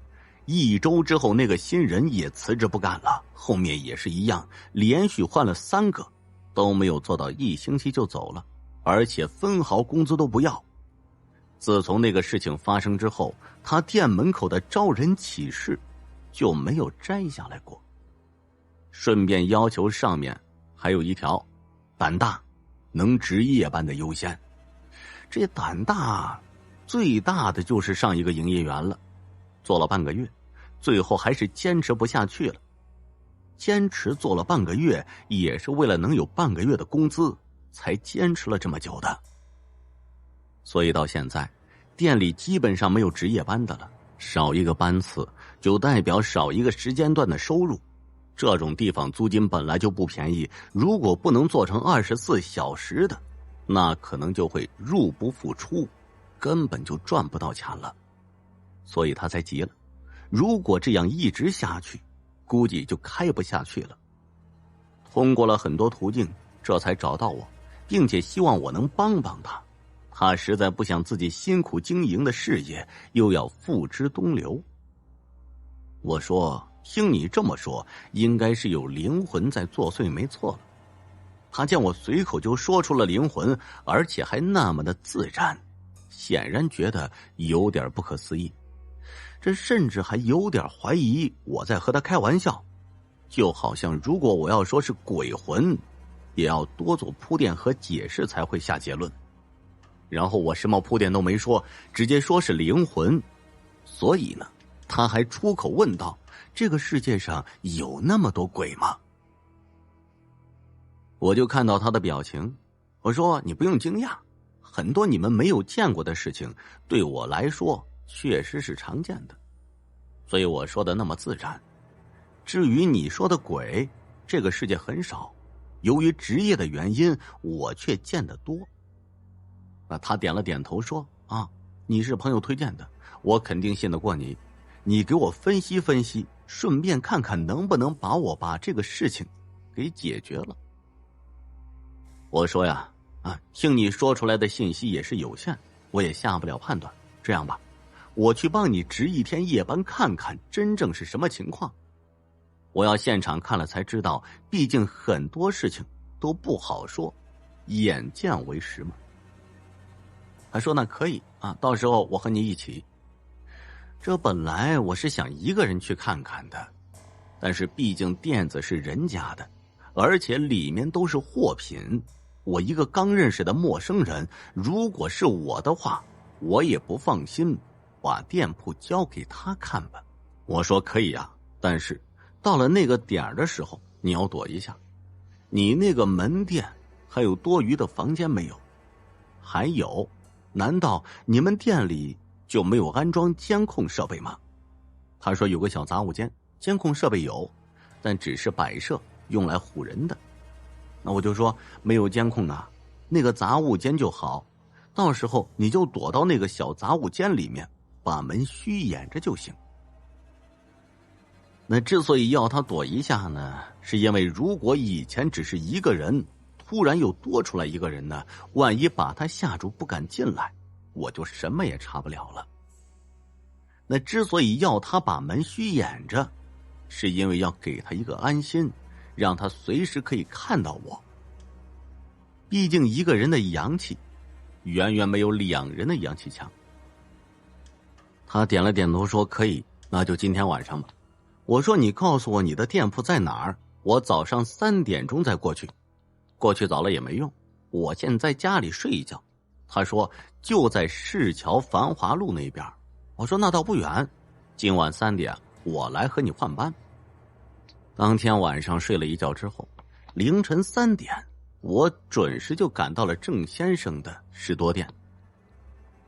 1周之后，那个新人也辞职不干了，后面也是一样，连续换了3个，都没有做到1星期就走了，而且分毫工资都不要。自从那个事情发生之后，他店门口的招人启事就没有摘下来过。顺便要求上面还有一条，胆大能值夜班的优先。这胆大最大的就是上一个营业员了，做了半个月，最后还是坚持不下去了。坚持做了半个月，也是为了能有半个月的工资，才坚持了这么久的。所以到现在，店里基本上没有值夜班的了，少一个班次就代表少一个时间段的收入。这种地方租金本来就不便宜，如果不能做成24小时的，那可能就会入不敷出，根本就赚不到钱了。所以他才急了，如果这样一直下去，估计就开不下去了。通过了很多途径，这才找到我，并且希望我能帮帮他。他实在不想自己辛苦经营的事业又要付之东流。我说，听你这么说，应该是有灵魂在作祟没错了。他见我随口就说出了灵魂，而且还那么的自然，显然觉得有点不可思议，这甚至还有点怀疑我在和他开玩笑。就好像如果我要说是鬼魂，也要多做铺垫和解释才会下结论。然后我什么铺垫都没说，直接说是灵魂。所以呢，他还出口问道，这个世界上有那么多鬼吗？我就看到他的表情，我说你不用惊讶，很多你们没有见过的事情，对我来说确实是常见的，所以我说的那么自然。至于你说的鬼，这个世界很少，由于职业的原因，我却见得多。那他点了点头说，啊，你是朋友推荐的，我肯定信得过你，你给我分析分析，顺便看看能不能把这个事情给解决了。我说呀，听你说出来的信息也是有限，我也下不了判断。这样吧，我去帮你值1天夜班看看真正是什么情况。我要现场看了才知道，毕竟很多事情都不好说，眼见为实嘛。他说那可以啊，到时候我和你一起。这本来我是想一个人去看看的，但是毕竟店子是人家的，而且里面都是货品，我一个刚认识的陌生人，如果是我的话，我也不放心把店铺交给他看吧。我说可以啊，但是到了那个点的时候，你要躲一下。你那个门店还有多余的房间没有？还有，难道你们店里就没有安装监控设备吗？他说有个小杂物间，监控设备有，但只是摆设，用来唬人的。那我就说没有监控啊，那个杂物间就好，到时候你就躲到那个小杂物间里面，把门虚掩着就行。那之所以要他躲一下呢，是因为如果以前只是一个人，突然又多出来一个人呢，万一把他吓住不敢进来，我就什么也查不了了。那之所以要他把门虚掩着，是因为要给他一个安心，让他随时可以看到我。毕竟一个人的阳气远远没有2人的阳气强。他点了点头说可以，那就今天晚上吧。我说你告诉我你的店铺在哪儿，我早上3点钟再过去。过去早了也没用，我现在在家里睡一觉。他说就在市桥繁华路那边。我说那倒不远，今晚3点我来和你换班。当天晚上睡了一觉之后，凌晨3点我准时就赶到了郑先生的士多店。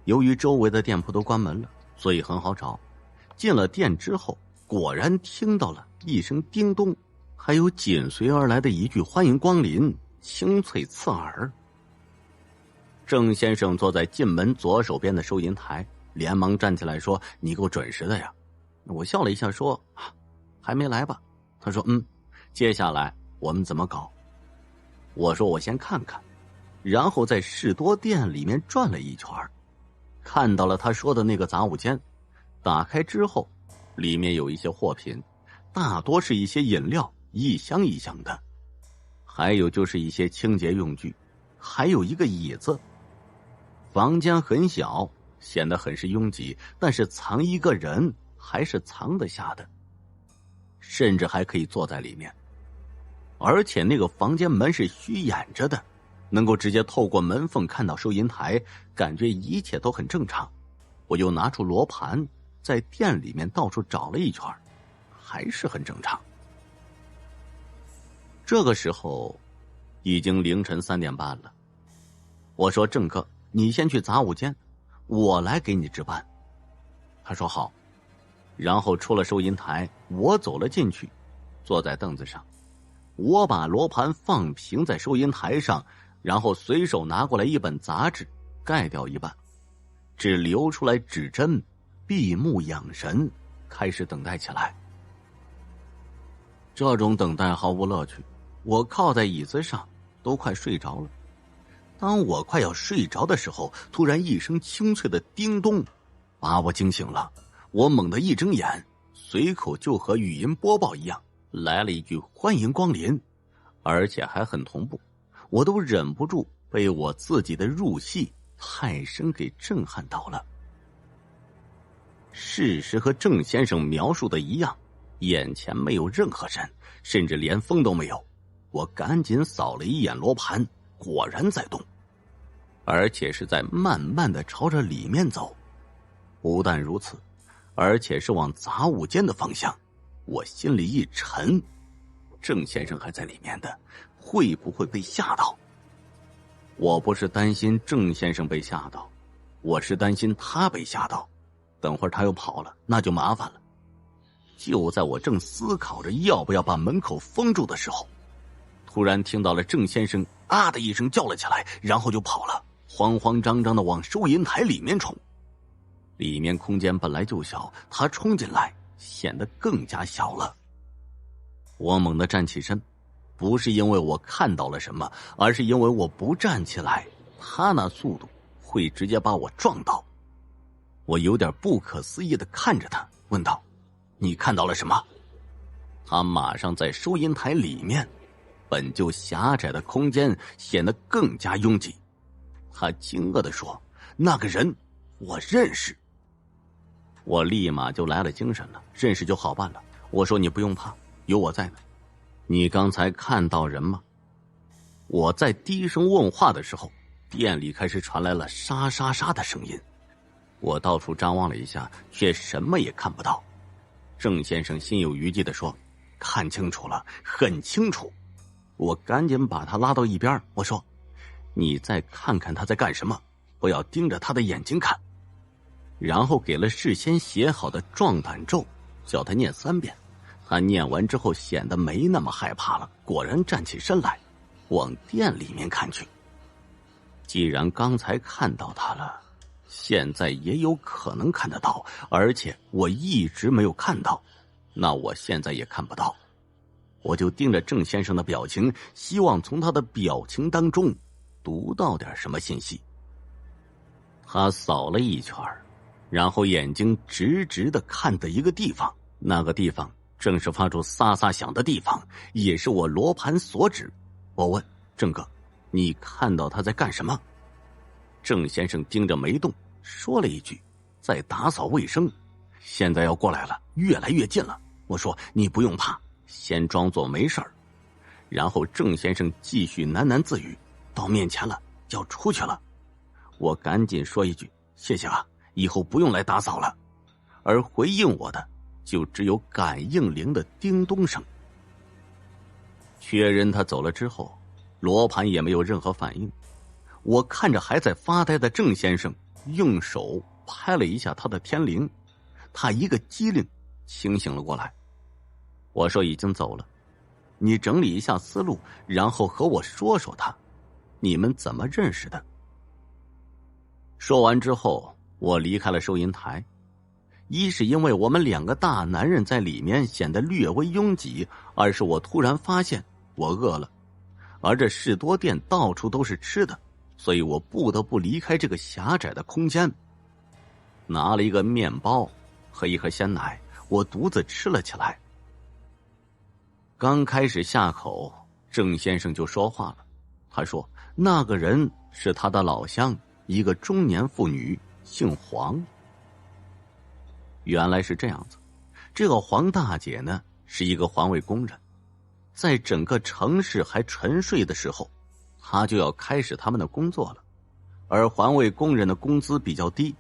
由于周围的店铺都关门了，所以很好找。进了店之后，果然听到了一声叮咚，还有紧随而来的一句欢迎光临，清脆刺耳。郑先生坐在进门左手边的收银台，连忙站起来说，你够准时的呀。我笑了一下说，还没来吧。他说接下来我们怎么搞？我说我先看看，然后在士多店里面转了一圈，看到了他说的那个杂物间，打开之后里面有一些货品，大多是一些饮料一箱一箱的。还有就是一些清洁用具，还有一个椅子。房间很小，显得很是拥挤，但是藏一个人还是藏得下的，甚至还可以坐在里面。而且那个房间门是虚掩着的，能够直接透过门缝看到收银台，感觉一切都很正常。我又拿出罗盘，在店里面到处找了一圈，还是很正常。这个时候已经凌晨3点半了。我说郑哥，你先去杂物间，我来给你值班。他说好，然后出了收银台，我走了进去，坐在凳子上，我把罗盘放平在收银台上，然后随手拿过来一本杂志，盖掉一半，只留出来指针，闭目养神，开始等待起来。这种等待毫无乐趣，我靠在椅子上都快睡着了。当我快要睡着的时候，突然一声清脆的叮咚把我惊醒了。我猛地一睁眼，随口就和语音播报一样来了一句欢迎光临，而且还很同步。我都忍不住被我自己的入戏太深给震撼到了。事实和郑先生描述的一样，眼前没有任何人，甚至连风都没有。我赶紧扫了一眼罗盘，果然在动，而且是在慢慢的朝着里面走。不但如此，而且是往杂物间的方向。我心里一沉，郑先生还在里面的，会不会被吓到？我不是担心郑先生被吓到，我是担心他被吓到，等会儿他又跑了，那就麻烦了。就在我正思考着要不要把门口封住的时候，突然听到了郑先生啊的一声叫了起来，然后就跑了，慌慌张张的往收银台里面冲。里面空间本来就小，他冲进来显得更加小了。我猛地站起身，不是因为我看到了什么，而是因为我不站起来，他那速度会直接把我撞到。我有点不可思议的看着他，问道：你看到了什么？他马上在收银台里面，本就狭窄的空间显得更加拥挤。他惊愕地说：那个人我认识。我立马就来了精神了，认识就好办了。我说你不用怕，有我在呢。你刚才看到人吗？我在低声问话的时候，店里开始传来了沙沙沙的声音。我到处张望了一下，却什么也看不到。郑先生心有余悸地说：看清楚了，很清楚。我赶紧把他拉到一边，我说：你再看看他在干什么，不要盯着他的眼睛看。然后给了事先写好的壮胆咒，叫他念3遍。他念完之后显得没那么害怕了，果然站起身来，往店里面看去。既然刚才看到他了，现在也有可能看得到，而且我一直没有看到，那我现在也看不到。我就盯着郑先生的表情，希望从他的表情当中读到点什么信息。他扫了一圈，然后眼睛直直的看的一个地方，那个地方正是发出撒撒响的地方，也是我罗盘所指。我问郑哥，你看到他在干什么？郑先生盯着没动，说了一句：在打扫卫生。现在要过来了，越来越近了。我说你不用怕，先装作没事儿。然后郑先生继续喃喃自语：到面前了，要出去了。我赶紧说一句：谢谢啊，以后不用来打扫了。而回应我的就只有感应铃的叮咚声。确认他走了之后，罗盘也没有任何反应。我看着还在发呆的郑先生，用手拍了一下他的天灵，他一个机灵清醒了过来。我说已经走了，你整理一下思路，然后和我说说他，你们怎么认识的？说完之后，我离开了收银台。一是因为我们2个大男人在里面显得略微拥挤，二是我突然发现我饿了，而这士多店到处都是吃的，所以我不得不离开这个狭窄的空间。拿了一个面包和一盒鲜奶，我独自吃了起来。刚开始下口，郑先生就说话了。他说那个人是他的老乡，一个中年妇女，姓黄。原来是这样子，这个黄大姐呢是一个环卫工人，在整个城市还沉睡的时候，她就要开始他们的工作了。而环卫工人的工资比较低，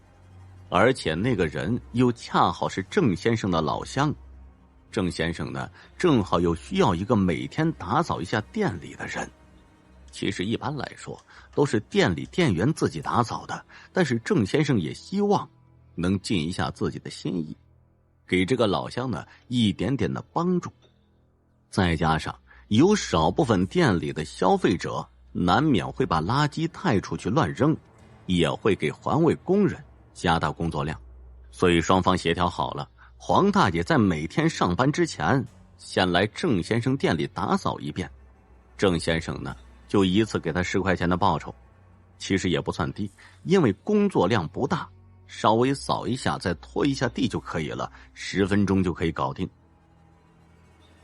而且那个人又恰好是郑先生的老乡。郑先生呢正好又需要一个每天打扫一下店里的人。其实一般来说都是店里店员自己打扫的，但是郑先生也希望能尽一下自己的心意，给这个老乡呢一点点的帮助。再加上有少部分店里的消费者难免会把垃圾带出去乱扔，也会给环卫工人加大工作量。所以双方协调好了，黄大姐在每天上班之前先来郑先生店里打扫一遍，郑先生呢就一次给他10块钱的报酬。其实也不算低，因为工作量不大，稍微扫一下再拖一下地就可以了，10分钟就可以搞定。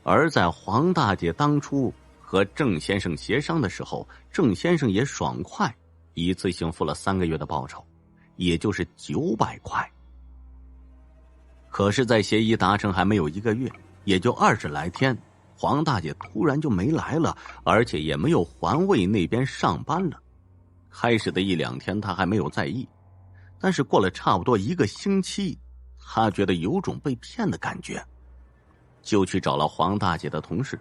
而在黄大姐当初和郑先生协商的时候，郑先生也爽快一次性付了3个月的报酬，也就是900块。可是在协议达成还没有1个月，也就20来天，黄大姐突然就没来了，而且也没有环卫那边上班了。开始的1、2天她还没有在意，但是过了差不多1个星期，她觉得有种被骗的感觉，就去找了黄大姐的同事。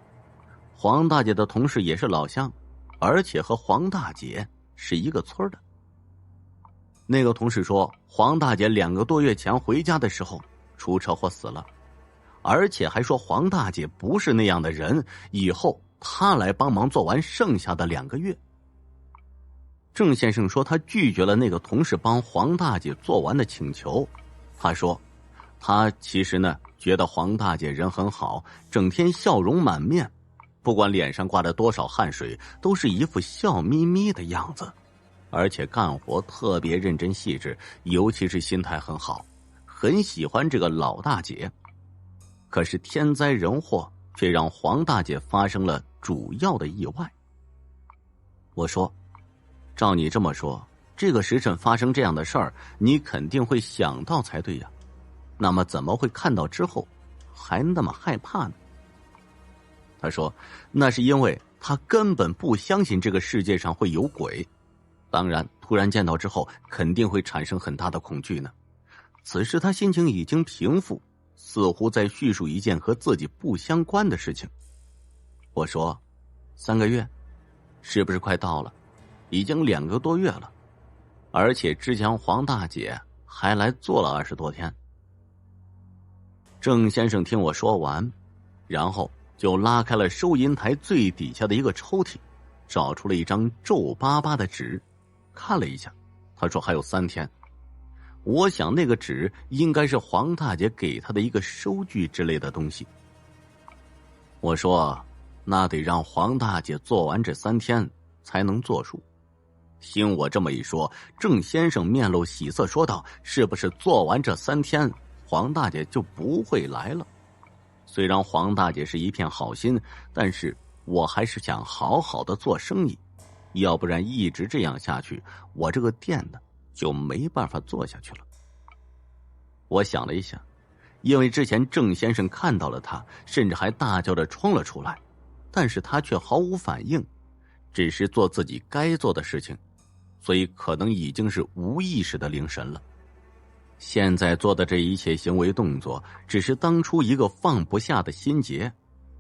黄大姐的同事也是老乡，而且和黄大姐是一个村的。那个同事说，黄大姐2个多月前回家的时候出车祸死了，而且还说黄大姐不是那样的人，以后她来帮忙做完剩下的2个月。郑先生说他拒绝了那个同事帮黄大姐做完的请求。他说他其实呢觉得黄大姐人很好，整天笑容满面，不管脸上挂着多少汗水，都是一副笑眯眯的样子，而且干活特别认真细致，尤其是心态很好，很喜欢这个老大姐。可是天灾人祸却让黄大姐发生了主要的意外。我说照你这么说，这个时辰发生这样的事儿，你肯定会想到才对呀，那么怎么会看到之后还那么害怕呢？他说那是因为他根本不相信这个世界上会有鬼，当然突然见到之后肯定会产生很大的恐惧呢。此时他心情已经平复，似乎在叙述一件和自己不相关的事情。我说3个月是不是快到了？已经2个多月了，而且之前黄大姐还来做了20多天。郑先生听我说完，然后就拉开了收银台最底下的一个抽屉，找出了一张皱巴巴的纸，看了一下，他说还有3天。我想那个纸应该是黄大姐给他的一个收据之类的东西。我说那得让黄大姐做完这3天才能作数。听我这么一说，郑先生面露喜色说道，是不是做完这3天黄大姐就不会来了？虽然黄大姐是一片好心，但是我还是想好好的做生意，要不然一直这样下去，我这个店呢就没办法做下去了。我想了一下，因为之前郑先生看到了他，甚至还大叫着冲了出来，但是他却毫无反应，只是做自己该做的事情，所以可能已经是无意识的凝神了。现在做的这一切行为动作，只是当初一个放不下的心结，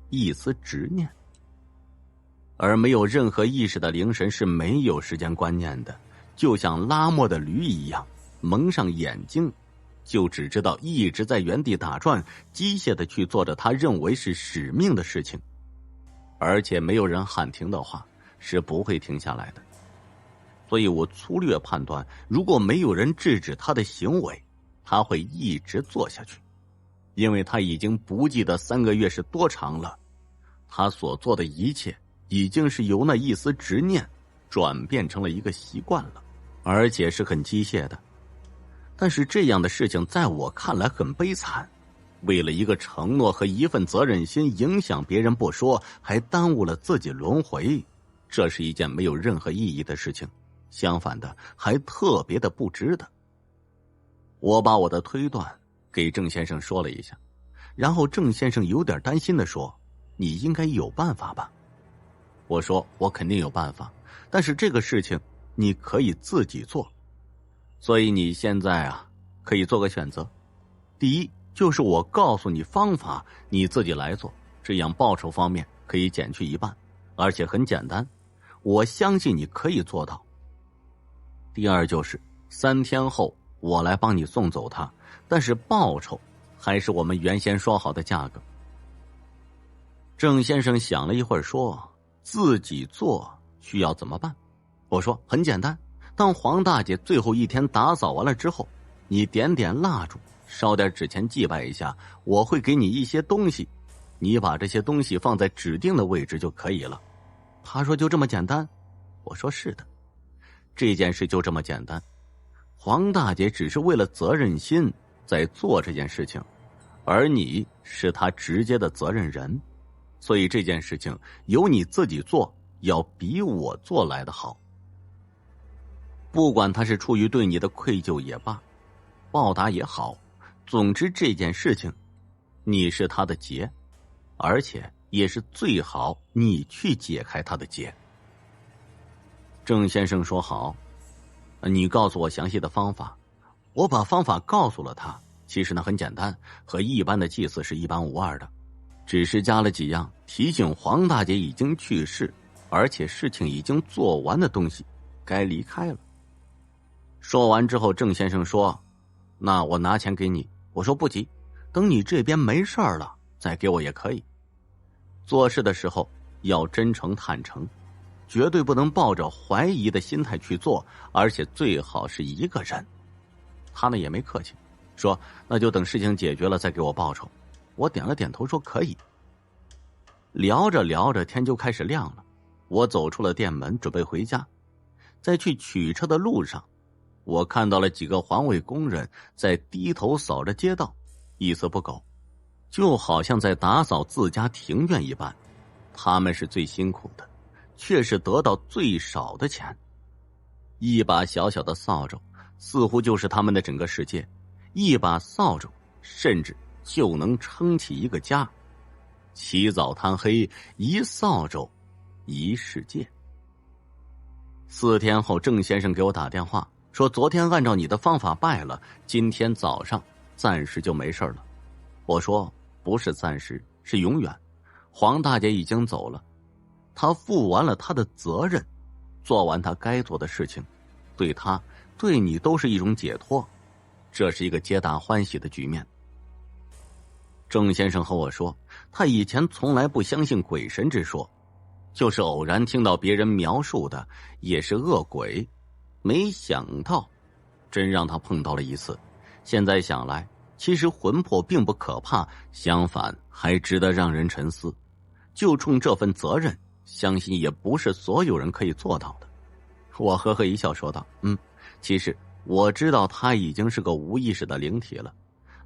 一丝执念。而没有任何意识的凝神是没有时间观念的，就像拉磨的驴一样，蒙上眼睛，就只知道一直在原地打转，机械的去做着他认为是使命的事情，而且没有人喊停的话，是不会停下来的。所以我粗略判断，如果没有人制止他的行为，他会一直做下去，因为他已经不记得3个月是多长了，他所做的一切已经是由那一丝执念转变成了一个习惯了，而且是很机械的。但是这样的事情在我看来很悲惨，为了一个承诺和一份责任心，影响别人不说，还耽误了自己轮回，这是一件没有任何意义的事情，相反的，还特别的不值得。我把我的推断给郑先生说了一下，然后郑先生有点担心地说：“你应该有办法吧？”我说：“我肯定有办法，但是这个事情你可以自己做，所以你现在可以做个选择。第一，就是我告诉你方法，你自己来做，这样报酬方面可以减去一半，而且很简单，我相信你可以做到。第二，就是3天后我来帮你送走他，但是报酬还是我们原先说好的价格。”郑先生想了一会儿说：“自己做需要怎么办？”我说：“很简单，当黄大姐最后一天打扫完了之后，你点点蜡烛，烧点纸钱祭拜一下，我会给你一些东西，你把这些东西放在指定的位置就可以了。”他说：“就这么简单？”我说：“是的，这件事就这么简单。黄大姐只是为了责任心在做这件事情，而你是她直接的责任人，所以这件事情由你自己做要比我做来的好。不管他是出于对你的愧疚也罢，报答也好，总之这件事情你是他的结，而且也是最好你去解开他的结。”郑先生说：“好，你告诉我详细的方法。”我把方法告诉了他，其实呢很简单，和一般的祭祀是一般无二的，只是加了几样提醒黄大姐已经去世，而且事情已经做完的东西，该离开了。说完之后，郑先生说：“那我拿钱给你。”我说：“不急，等你这边没事了再给我也可以。做事的时候要真诚坦诚，绝对不能抱着怀疑的心态去做，而且最好是一个人。”他呢也没客气，说：“那就等事情解决了再给我报酬。”我点了点头说：“可以。”聊着聊着天就开始亮了，我走出了店门准备回家。在去取车的路上，我看到了几个环卫工人在低头扫着街道，一丝不苟，就好像在打扫自家庭院一般。他们是最辛苦的，却是得到最少的钱。一把小小的扫帚似乎就是他们的整个世界，一把扫帚甚至就能撑起一个家。起早贪黑，一扫帚一世界。4天后，郑先生给我打电话说：“昨天按照你的方法拜了，今天早上暂时就没事了。”我说：“不是暂时，是永远。黄大姐已经走了，她负完了她的责任，做完她该做的事情，对她对你都是一种解脱，这是一个皆大欢喜的局面。”郑先生和我说，他以前从来不相信鬼神之说，就是偶然听到别人描述的也是恶鬼，没想到真让他碰到了一次。现在想来，其实魂魄并不可怕，相反还值得让人沉思。就冲这份责任，相信也不是所有人可以做到的。我呵呵一笑说道：“其实我知道他已经是个无意识的灵体了，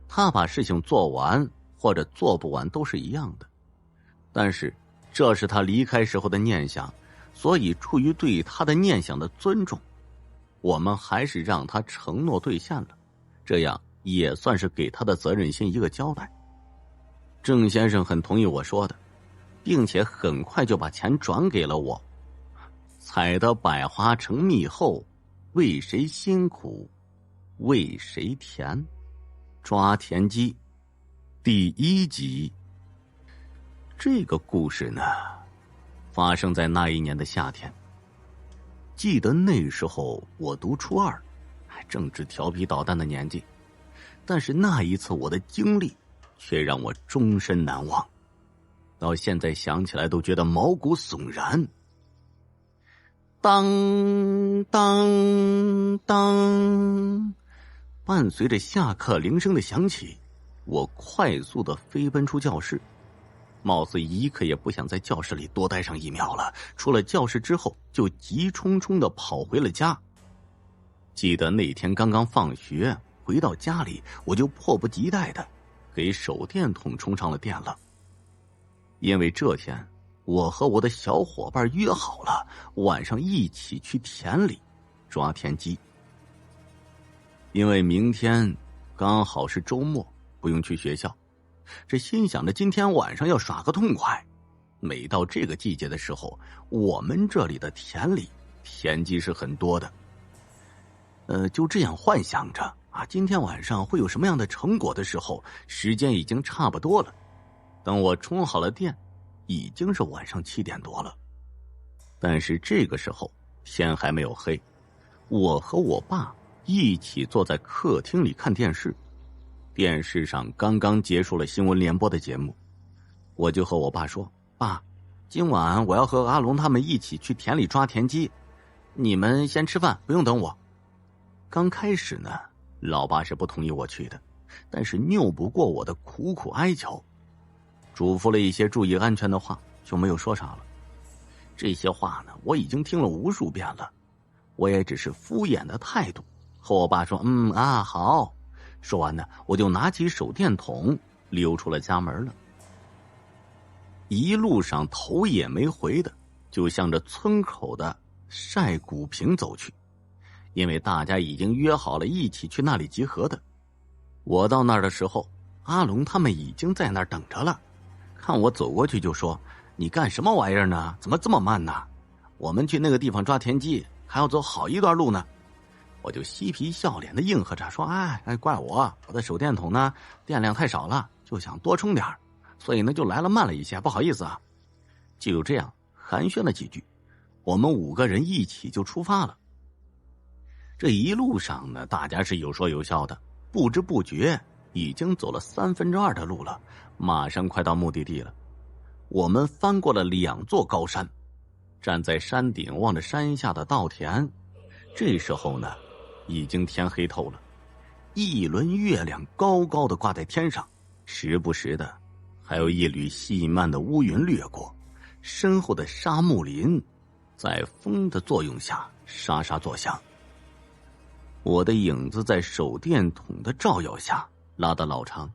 他把事情做完或者做不完都是一样的，但是这是他离开时候的念想，所以出于对他的念想的尊重，我们还是让他承诺兑现了，这样也算是给他的责任心一个交代。”郑先生很同意我说的，并且很快就把钱转给了我。采得百花成蜜后，为谁辛苦为谁甜。抓田鸡第1集。这个故事呢，发生在那一年的夏天。记得那时候我读初2，正值调皮捣蛋的年纪，但是那一次我的经历却让我终身难忘，到现在想起来都觉得毛骨悚然。当当当，伴随着下课铃声的响起，我快速的飞奔出教室，貌似一刻也不想在教室里多待上1秒了。出了教室之后，就急冲冲的跑回了家。记得那天刚刚放学回到家里，我就迫不及待的给手电筒充上了电了。因为这天我和我的小伙伴约好了晚上一起去田里抓田鸡。因为明天刚好是周末，不用去学校，这心想着今天晚上要耍个痛快。每到这个季节的时候，我们这里的田里田鸡是很多的。就这样幻想着今天晚上会有什么样的成果的时候，时间已经差不多了。等我充好了电，已经是晚上7点多了。但是这个时候天还没有黑，我和我爸一起坐在客厅里看电视，电视上刚刚结束了新闻联播的节目。我就和我爸说，爸，今晚我要和阿龙他们一起去田里抓田鸡，你们先吃饭，不用等我。刚开始呢，老爸是不同意我去的，但是拗不过我的苦苦哀求，嘱咐了一些注意安全的话，就没有说啥了。这些话呢，我已经听了无数遍了，我也只是敷衍的态度和我爸说好。说完呢，我就拿起手电筒溜出了家门了。一路上头也没回的就向着村口的晒谷坪走去，因为大家已经约好了一起去那里集合的。我到那儿的时候，阿龙他们已经在那儿等着了，看我走过去就说，你干什么玩意儿呢？怎么这么慢呢？我们去那个地方抓田鸡还要走好一段路呢。我就嬉皮笑脸的应和着说，怪我的手电筒呢电量太少了，就想多充点，所以呢就来了慢了一些，不好意思啊。就这样寒暄了几句，我们5个人一起就出发了。这一路上呢，大家是有说有笑的，不知不觉已经走了2/3的路了，马上快到目的地了。我们翻过了2座高山，站在山顶望着山下的稻田。这时候呢，已经天黑透了，一轮月亮高高的挂在天上，时不时的还有一缕细漫的乌云掠过，身后的沙木林在风的作用下沙沙作响。我的影子在手电筒的照耀下拉得老长，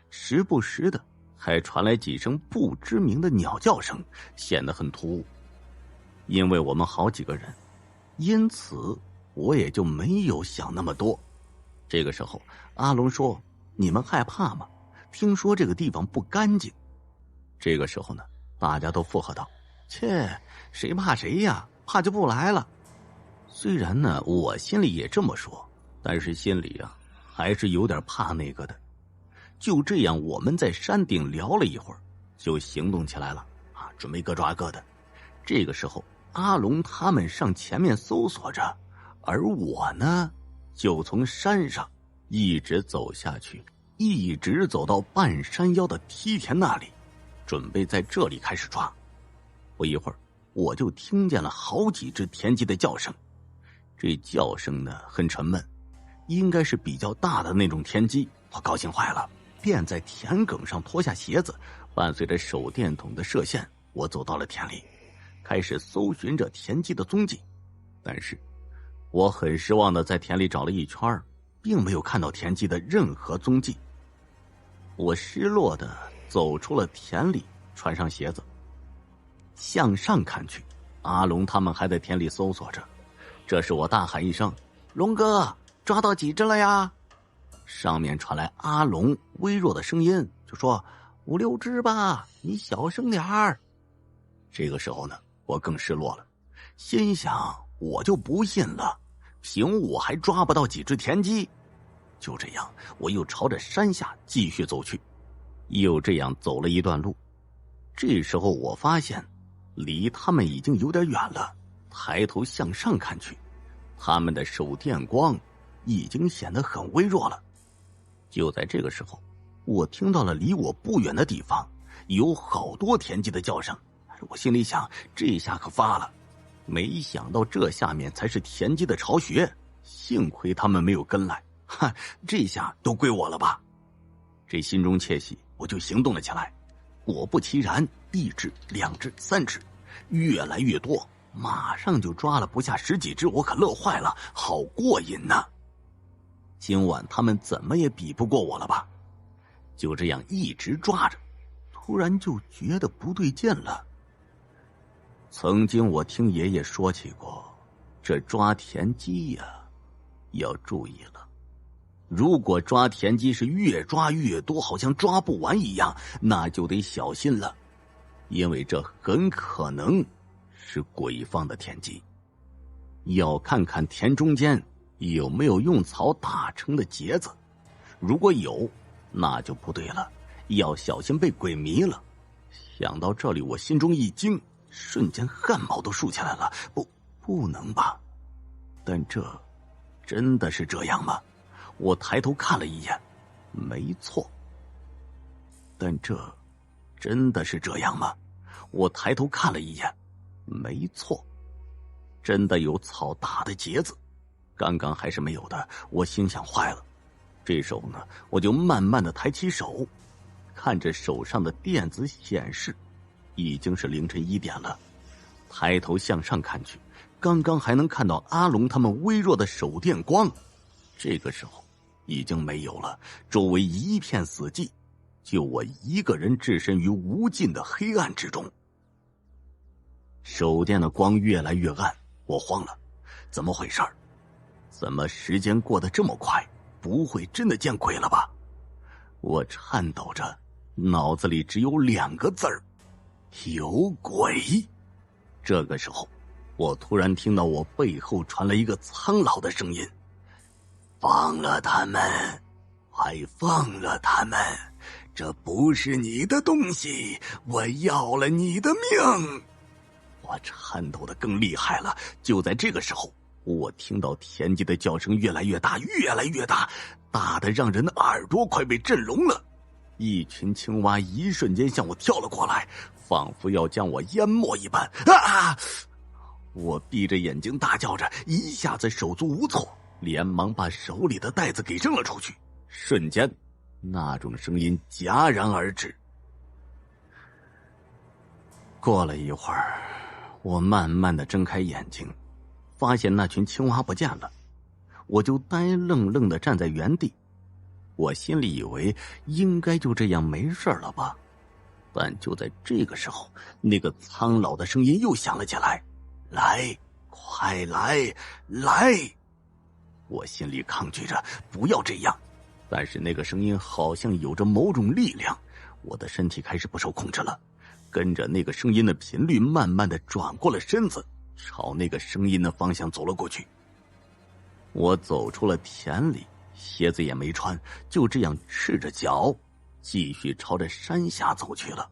时不时的还传来几声不知名的鸟叫声，显得很突兀。因为我们好几个人，因此我也就没有想那么多。这个时候阿龙说，你们害怕吗？听说这个地方不干净。这个时候呢，大家都附和道，切，谁怕谁呀，怕就不来了。虽然呢我心里也这么说，但是心里还是有点怕那个的。就这样我们在山顶聊了一会儿，就行动起来了准备各抓各的。这个时候阿龙他们上前面搜索着，而我呢就从山上一直走下去，一直走到半山腰的梯田那里，准备在这里开始抓。不一会儿我就听见了好几只田鸡的叫声，这叫声呢很沉闷，应该是比较大的那种田鸡。我高兴坏了，便在田埂上脱下鞋子，伴随着手电筒的射线，我走到了田里，开始搜寻着田鸡的踪迹。但是我很失望的在田里找了一圈，并没有看到田鸡的任何踪迹。我失落的走出了田里，穿上鞋子向上看去，阿龙他们还在田里搜索着。这时我大喊一声，龙哥，抓到几只了呀？上面传来阿龙微弱的声音，就说5、6只吧，你小声点儿。这个时候呢，我更失落了，心想我就不信了，凭我还抓不到几只田鸡。就这样我又朝着山下继续走去，又这样走了一段路。这时候我发现离他们已经有点远了，抬头向上看去，他们的手电光已经显得很微弱了。就在这个时候，我听到了离我不远的地方有好多田鸡的叫声。我心里想，这下可发了，没想到这下面才是田鸡的巢穴，幸亏他们没有跟来，这下都归我了吧。这心中窃喜，我就行动了起来。果不其然，1只、2只、3只，越来越多，马上就抓了不下10几只，我可乐坏了，好过瘾呐！今晚他们怎么也比不过我了吧？就这样一直抓着，突然就觉得不对劲了。曾经我听爷爷说起过，这抓田鸡呀，要注意了。如果抓田鸡是越抓越多，好像抓不完一样，那就得小心了，因为这很可能是鬼放的田鸡。要看看田中间有没有用草打成的结子，如果有，那就不对了，要小心被鬼迷了。想到这里，我心中一惊，瞬间汗毛都竖起来了。不能吧？但这真的是这样吗？我抬头看了一眼，没错。但这真的是这样吗？我抬头看了一眼，没错。真的有草打的结子，刚刚还是没有的。我心想坏了，这时候呢，我就慢慢的抬起手，看着手上的电子显示，已经是凌晨1点了。抬头向上看去，刚刚还能看到阿龙他们微弱的手电光，这个时候已经没有了，周围一片死寂，就我一个人置身于无尽的黑暗之中。手电的光越来越暗，我慌了，怎么回事？怎么时间过得这么快？不会真的见鬼了吧？我颤抖着，脑子里只有2个字儿：有鬼。这个时候，我突然听到我背后传来一个苍老的声音：放了他们，快放了他们，这不是你的东西，我要了你的命。我颤抖得更厉害了。就在这个时候，我听到田鸡的叫声越来越大，越来越大，大的让人的耳朵快被震聋了。一群青蛙一瞬间向我跳了过来，仿佛要将我淹没一般。啊！我闭着眼睛大叫着，一下子手足无措，连忙把手里的袋子给扔了出去。瞬间，那种声音戛然而止。过了一会儿，我慢慢的睁开眼睛，发现那群青蛙不见了，我就呆愣愣的站在原地。我心里以为应该就这样没事了吧，但就在这个时候，那个苍老的声音又响了起来：来，快来，来！我心里抗拒着，不要这样，但是那个声音好像有着某种力量，我的身体开始不受控制了，跟着那个声音的频率慢慢的转过了身子，朝那个声音的方向走了过去。我走出了田里，鞋子也没穿，就这样赤着脚继续朝着山下走去了。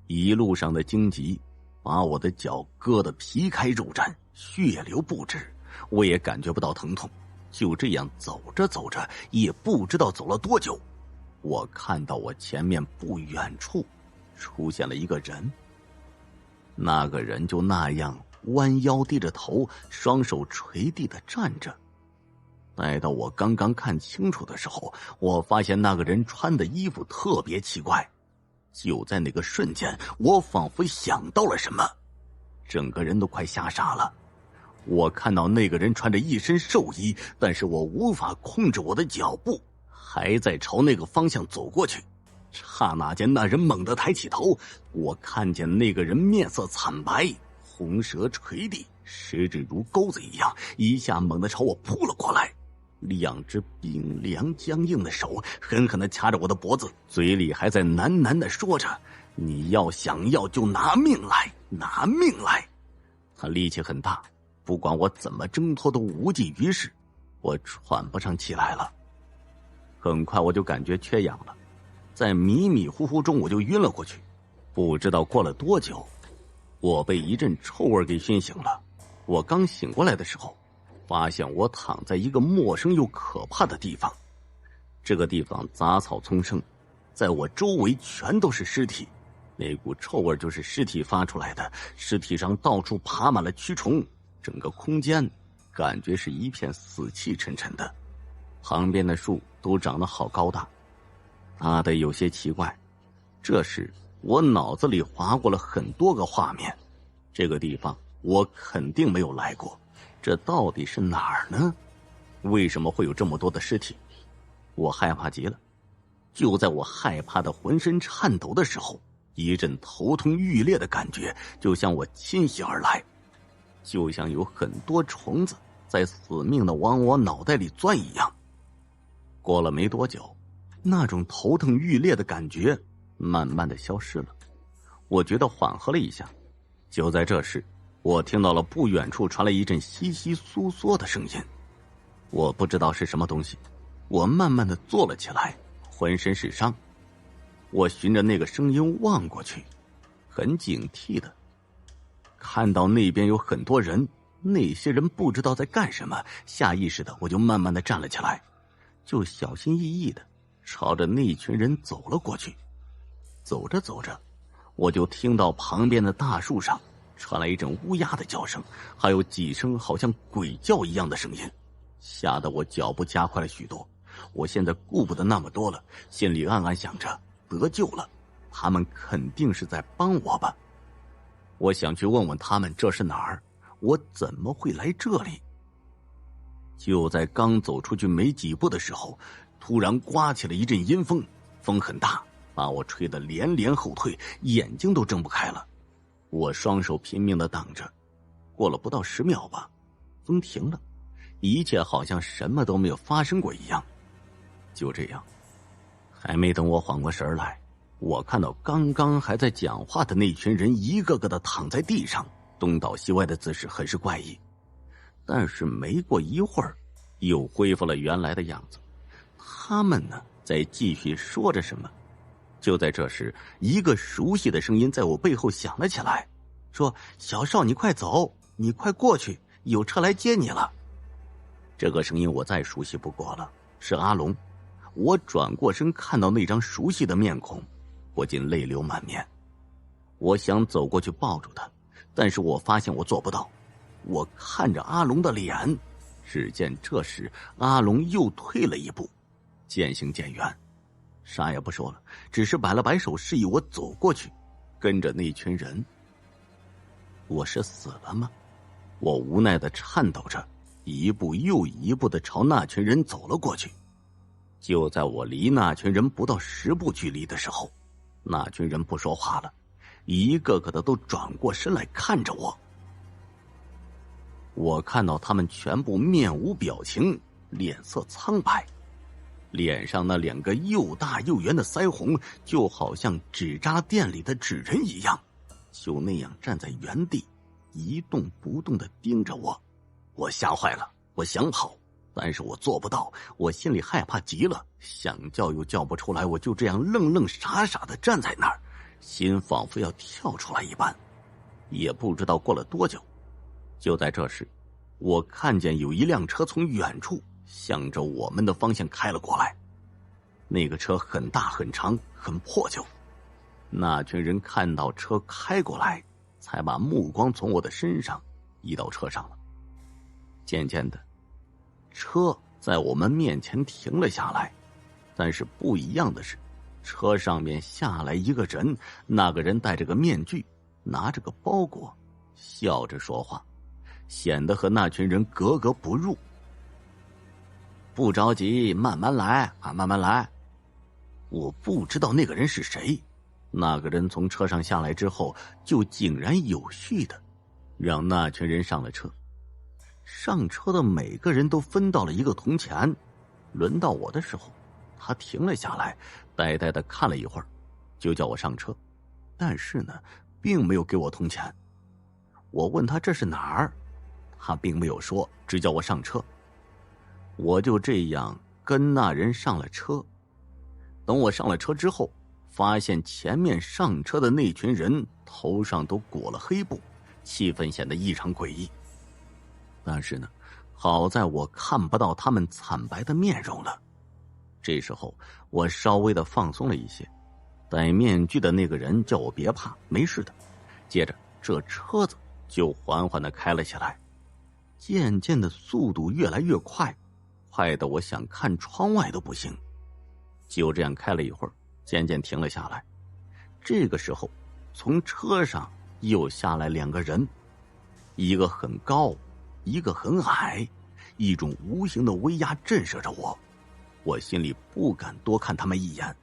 一路上的荆棘把我的脚割得皮开肉绽，血流不止，我也感觉不到疼痛。就这样走着走着，也不知道走了多久，我看到我前面不远处出现了一个人。那个人就那样弯腰低着头，双手垂地的站着。待到我刚刚看清楚的时候，我发现那个人穿的衣服特别奇怪。就在那个瞬间，我仿佛想到了什么，整个人都快吓傻了。我看到那个人穿着一身寿衣，但是我无法控制我的脚步，还在朝那个方向走过去。刹那间，那人猛地抬起头，我看见那个人面色惨白，红舌垂地，十指如钩子一样，一下猛地朝我扑了过来。2只冰凉僵硬的手狠狠地掐着我的脖子，嘴里还在喃喃地说着：你要想要就拿命来，拿命来。他力气很大，不管我怎么挣脱都无济于事，我喘不上气来了。很快我就感觉缺氧了，在迷迷糊糊中我就晕了过去。不知道过了多久，我被一阵臭味给熏醒了。我刚醒过来的时候，发现我躺在一个陌生又可怕的地方。这个地方杂草丛生，在我周围全都是尸体，那股臭味就是尸体发出来的，尸体上到处爬满了蛆虫，整个空间感觉是一片死气沉沉的。旁边的树都长得好高大，大的有些奇怪。这时我脑子里划过了很多个画面，这个地方我肯定没有来过，这到底是哪儿呢？为什么会有这么多的尸体？我害怕极了。就在我害怕的浑身颤抖的时候，一阵头痛欲裂的感觉就向我侵袭而来，就像有很多虫子在死命的往我脑袋里钻一样。过了没多久，那种头疼欲裂的感觉慢慢的消失了，我觉得缓和了一下。就在这时，我听到了不远处传来一阵窸窸窣窣的声音，我不知道是什么东西，我慢慢的坐了起来，浑身是伤。我循着那个声音望过去，很警惕的看到那边有很多人，那些人不知道在干什么，下意识的我就慢慢的站了起来，就小心翼翼的朝着那群人走了过去。走着走着，我就听到旁边的大树上传来一阵乌鸦的叫声，还有几声好像鬼叫一样的声音，吓得我脚步加快了许多。我现在顾不得那么多了，心里暗暗想着，得救了，他们肯定是在帮我吧。我想去问问他们这是哪儿，我怎么会来这里。就在刚走出去没几步的时候，突然刮起了一阵阴风，风很大，把我吹得连连后退，眼睛都睁不开了。我双手拼命地挡着，过了不到10秒吧，风停了，一切好像什么都没有发生过一样。就这样，还没等我缓过神来，我看到刚刚还在讲话的那群人一个个的躺在地上，东倒西歪的姿势很是怪异。但是没过一会儿，又恢复了原来的样子。他们呢，在继续说着什么。就在这时，一个熟悉的声音在我背后响了起来，说：“小少，你快走，你快过去，有车来接你了。”这个声音我再熟悉不过了，是阿龙。我转过身看到那张熟悉的面孔，不禁泪流满面。我想走过去抱住他，但是我发现我做不到。我看着阿龙的脸，只见这时阿龙又退了一步，渐行渐远，啥也不说了，只是摆了摆手示意我走过去，跟着那群人。我是死了吗？我无奈的颤抖着，一步又一步的朝那群人走了过去。就在我离那群人不到10步距离的时候，那群人不说话了，一个个的都转过身来看着我。我看到他们全部面无表情，脸色苍白，脸上那2个又大又圆的腮红就好像纸扎店里的纸人一样，就那样站在原地一动不动地盯着我。我吓坏了，我想跑，但是我做不到，我心里害怕极了，想叫又叫不出来，我就这样愣愣傻傻地站在那儿，心仿佛要跳出来一般。也不知道过了多久，就在这时，我看见有一辆车从远处向着我们的方向开了过来。那个车很大很长很破旧，那群人看到车开过来，才把目光从我的身上移到车上了。渐渐的，车在我们面前停了下来，但是不一样的是，车上面下来一个人，那个人戴着个面具，拿着个包裹，笑着说话，显得和那群人格格不入。不着急，慢慢来啊，慢慢来。我不知道那个人是谁，那个人从车上下来之后，就井然有序的让那群人上了车。上车的每个人都分到了一个铜钱，轮到我的时候，他停了下来，呆呆的看了一会儿，就叫我上车，但是呢，并没有给我铜钱。我问他这是哪儿，他并没有说，只叫我上车。我就这样跟那人上了车。等我上了车之后，发现前面上车的那群人头上都裹了黑布，气氛显得异常诡异。但是呢，好在我看不到他们惨白的面容了。这时候我稍微的放松了一些，戴面具的那个人叫我别怕，没事的。接着这车子就缓缓的开了起来，渐渐的速度越来越快，快的我想看窗外都不行。就这样开了一会儿，渐渐停了下来。这个时候从车上又下来2个人，一个很高，一个很矮，一种无形的威压震慑着我。我心里不敢多看他们一眼，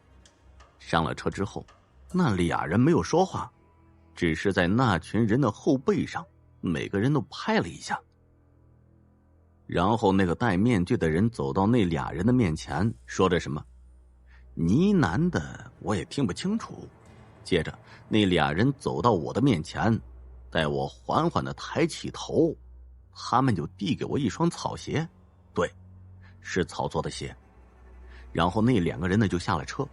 上了车之后，那俩人没有说话，只是在那群人的后背上每个人都拍了一下。然后那个戴面具的人走到那俩人的面前，说着什么呢喃的，我也听不清楚。接着那俩人走到我的面前，待我缓缓的抬起头，他们就递给我一双草鞋，对，是草做的鞋。然后那两个人呢就下了车，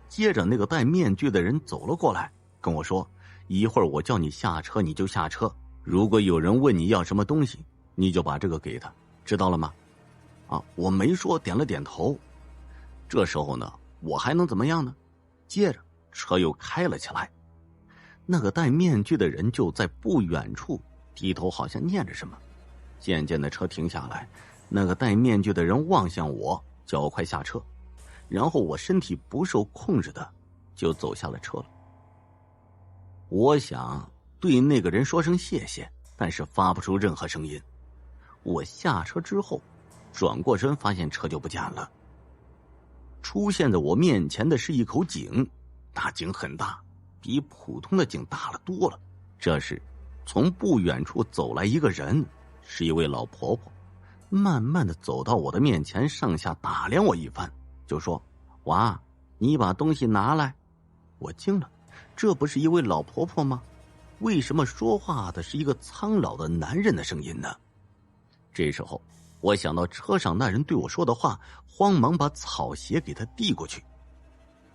接着那个戴面具的人走了过来，跟我说，一会儿我叫你下车你就下车，如果有人问你要什么东西，你就把这个给他，知道了吗？我没说，点了点头。这时候呢，我还能怎么样呢？接着车又开了起来，那个戴面具的人就在不远处低头好像念着什么。渐渐的车停下来，那个戴面具的人望向我，叫我快下车。然后我身体不受控制的就走下了车了。我想对那个人说声谢谢，但是发不出任何声音。我下车之后转过身，发现车就不见了。出现在我面前的是一口井，那井很大，比普通的井大了多了。这时从不远处走来一个人，是一位老婆婆，慢慢的走到我的面前，上下打量我一番，就说，娃，你把东西拿来。我惊了，这不是一位老婆婆吗？为什么说话的是一个苍老的男人的声音呢？这时候我想到车上那人对我说的话，慌忙把草鞋给他递过去。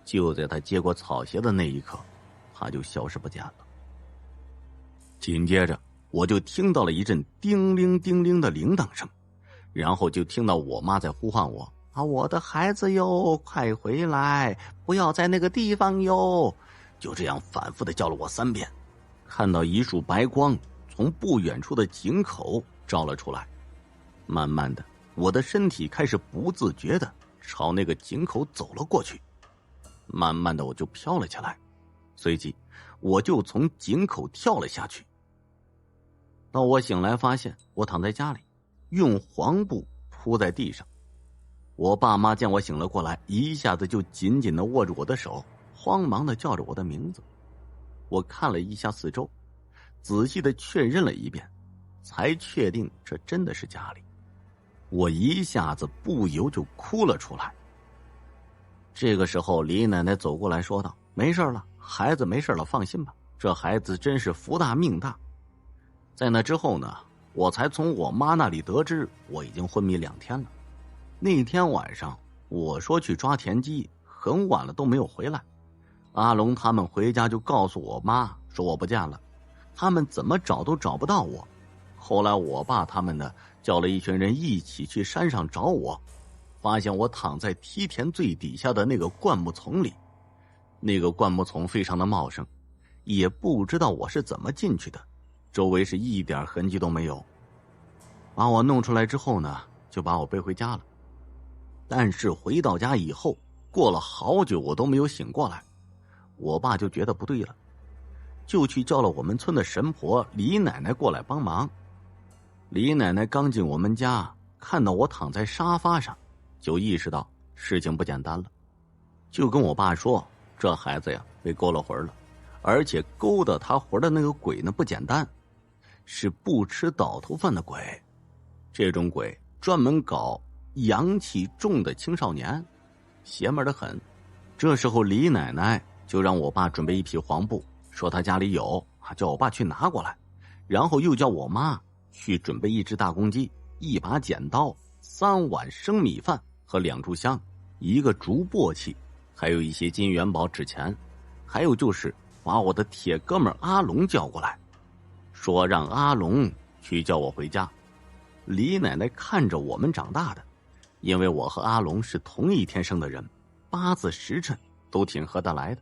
就在他接过草鞋的那一刻，他就消失不见了。紧接着我就听到了一阵叮铃叮铃的铃铛声，然后就听到我妈在呼唤我，我的孩子哟，快回来，不要在那个地方哟。就这样反复的叫了我3遍。看到一束白光从不远处的井口照了出来，慢慢的我的身体开始不自觉的朝那个井口走了过去。慢慢的我就飘了起来，随即我就从井口跳了下去。到我醒来发现我躺在家里，用黄布铺在地上。我爸妈见我醒了过来，一下子就紧紧的握住我的手，慌忙的叫着我的名字。我看了一下四周，仔细的确认了一遍，才确定这真的是家里。我一下子不由就哭了出来。这个时候李奶奶走过来说道，没事了，孩子没事了，放心吧，这孩子真是福大命大。在那之后呢，我才从我妈那里得知我已经昏迷2天了。那天晚上我说去抓田鸡，很晚了都没有回来。阿龙他们回家就告诉我妈说我不见了，他们怎么找都找不到我。后来我爸他们呢叫了一群人一起去山上找我，发现我躺在梯田最底下的那个灌木丛里。那个灌木丛非常的茂盛，也不知道我是怎么进去的，周围是一点痕迹都没有。把我弄出来之后呢，就把我背回家了。但是回到家以后，过了好久我都没有醒过来。我爸就觉得不对了，就去叫了我们村的神婆李奶奶过来帮忙。李奶奶刚进我们家，看到我躺在沙发上，就意识到事情不简单了，就跟我爸说，这孩子呀被勾了魂了，而且勾搭他魂的那个鬼呢不简单，是不吃倒头饭的鬼。这种鬼专门搞阳气重的青少年，邪门的很。这时候李奶奶就让我爸准备一匹黄布，说他家里有，叫我爸去拿过来。然后又叫我妈去准备1只大公鸡、1把剪刀、3碗生米饭和2炷香、1个竹簸箕，还有一些金元宝纸钱，还有就是把我的铁哥们阿龙叫过来，说让阿龙去叫我回家。李奶奶看着我们长大的，因为我和阿龙是同一天生的人，八字时辰都挺合得来的，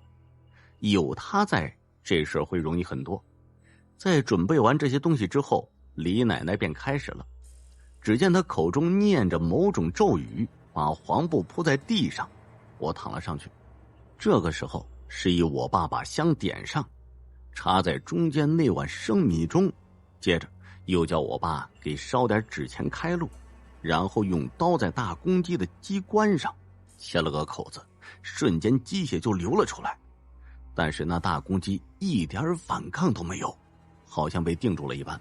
有他在，这事会容易很多。在准备完这些东西之后，李奶奶便开始了。只见她口中念着某种咒语，把黄布铺在地上，我躺了上去。这个时候示意我爸把香点上，插在中间那碗生米中，接着又叫我爸给烧点纸钱开路，然后用刀在大公鸡的鸡冠上切了个口子，瞬间鸡血就流了出来。但是那大公鸡一点反抗都没有，好像被定住了一般。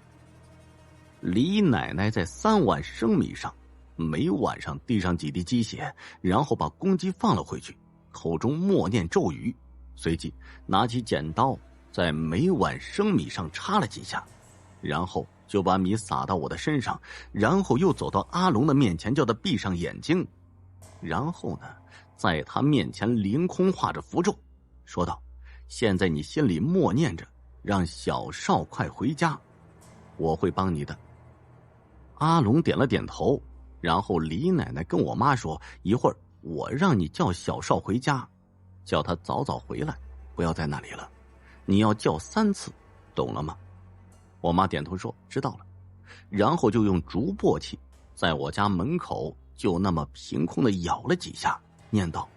李奶奶在3碗生米上每碗上滴上几滴鸡血，然后把公鸡放了回去，口中默念咒语，随即拿起剪刀在每碗生米上插了几下，然后就把米撒到我的身上，然后又走到阿龙的面前，叫他闭上眼睛，然后呢，在他面前凌空画着符咒，说道：现在你心里默念着，让小少快回家，我会帮你的。阿龙点了点头，然后李奶奶跟我妈说：一会儿我让你叫小少回家，叫他早早回来，不要在那里了，你要叫3次，懂了吗？我妈点头说知道了，然后就用竹簸箕在我家门口就那么凭空的咬了几下，念道：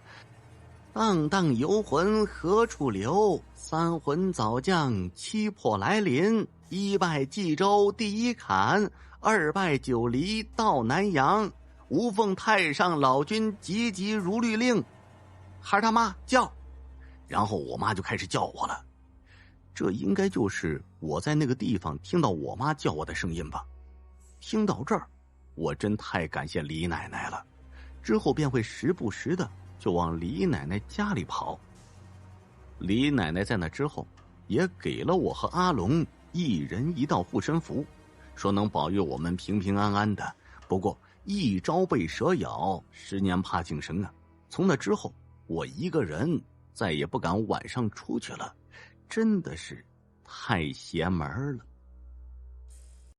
荡荡游魂何处留，3魂早将7魄来临，1拜冀州第1坎，2拜9黎到南阳，无奉太上老君急急如律令。孩他妈叫！然后我妈就开始叫我了，这应该就是我在那个地方听到我妈叫我的声音吧。听到这儿，我真太感谢李奶奶了，之后便会时不时的就往李奶奶家里跑。李奶奶在那之后也给了我和阿龙1人1道护身符，说能保佑我们平平安安的，不过一朝被蛇咬，10年怕井绳啊。从那之后我一个人再也不敢晚上出去了，真的是太邪门了。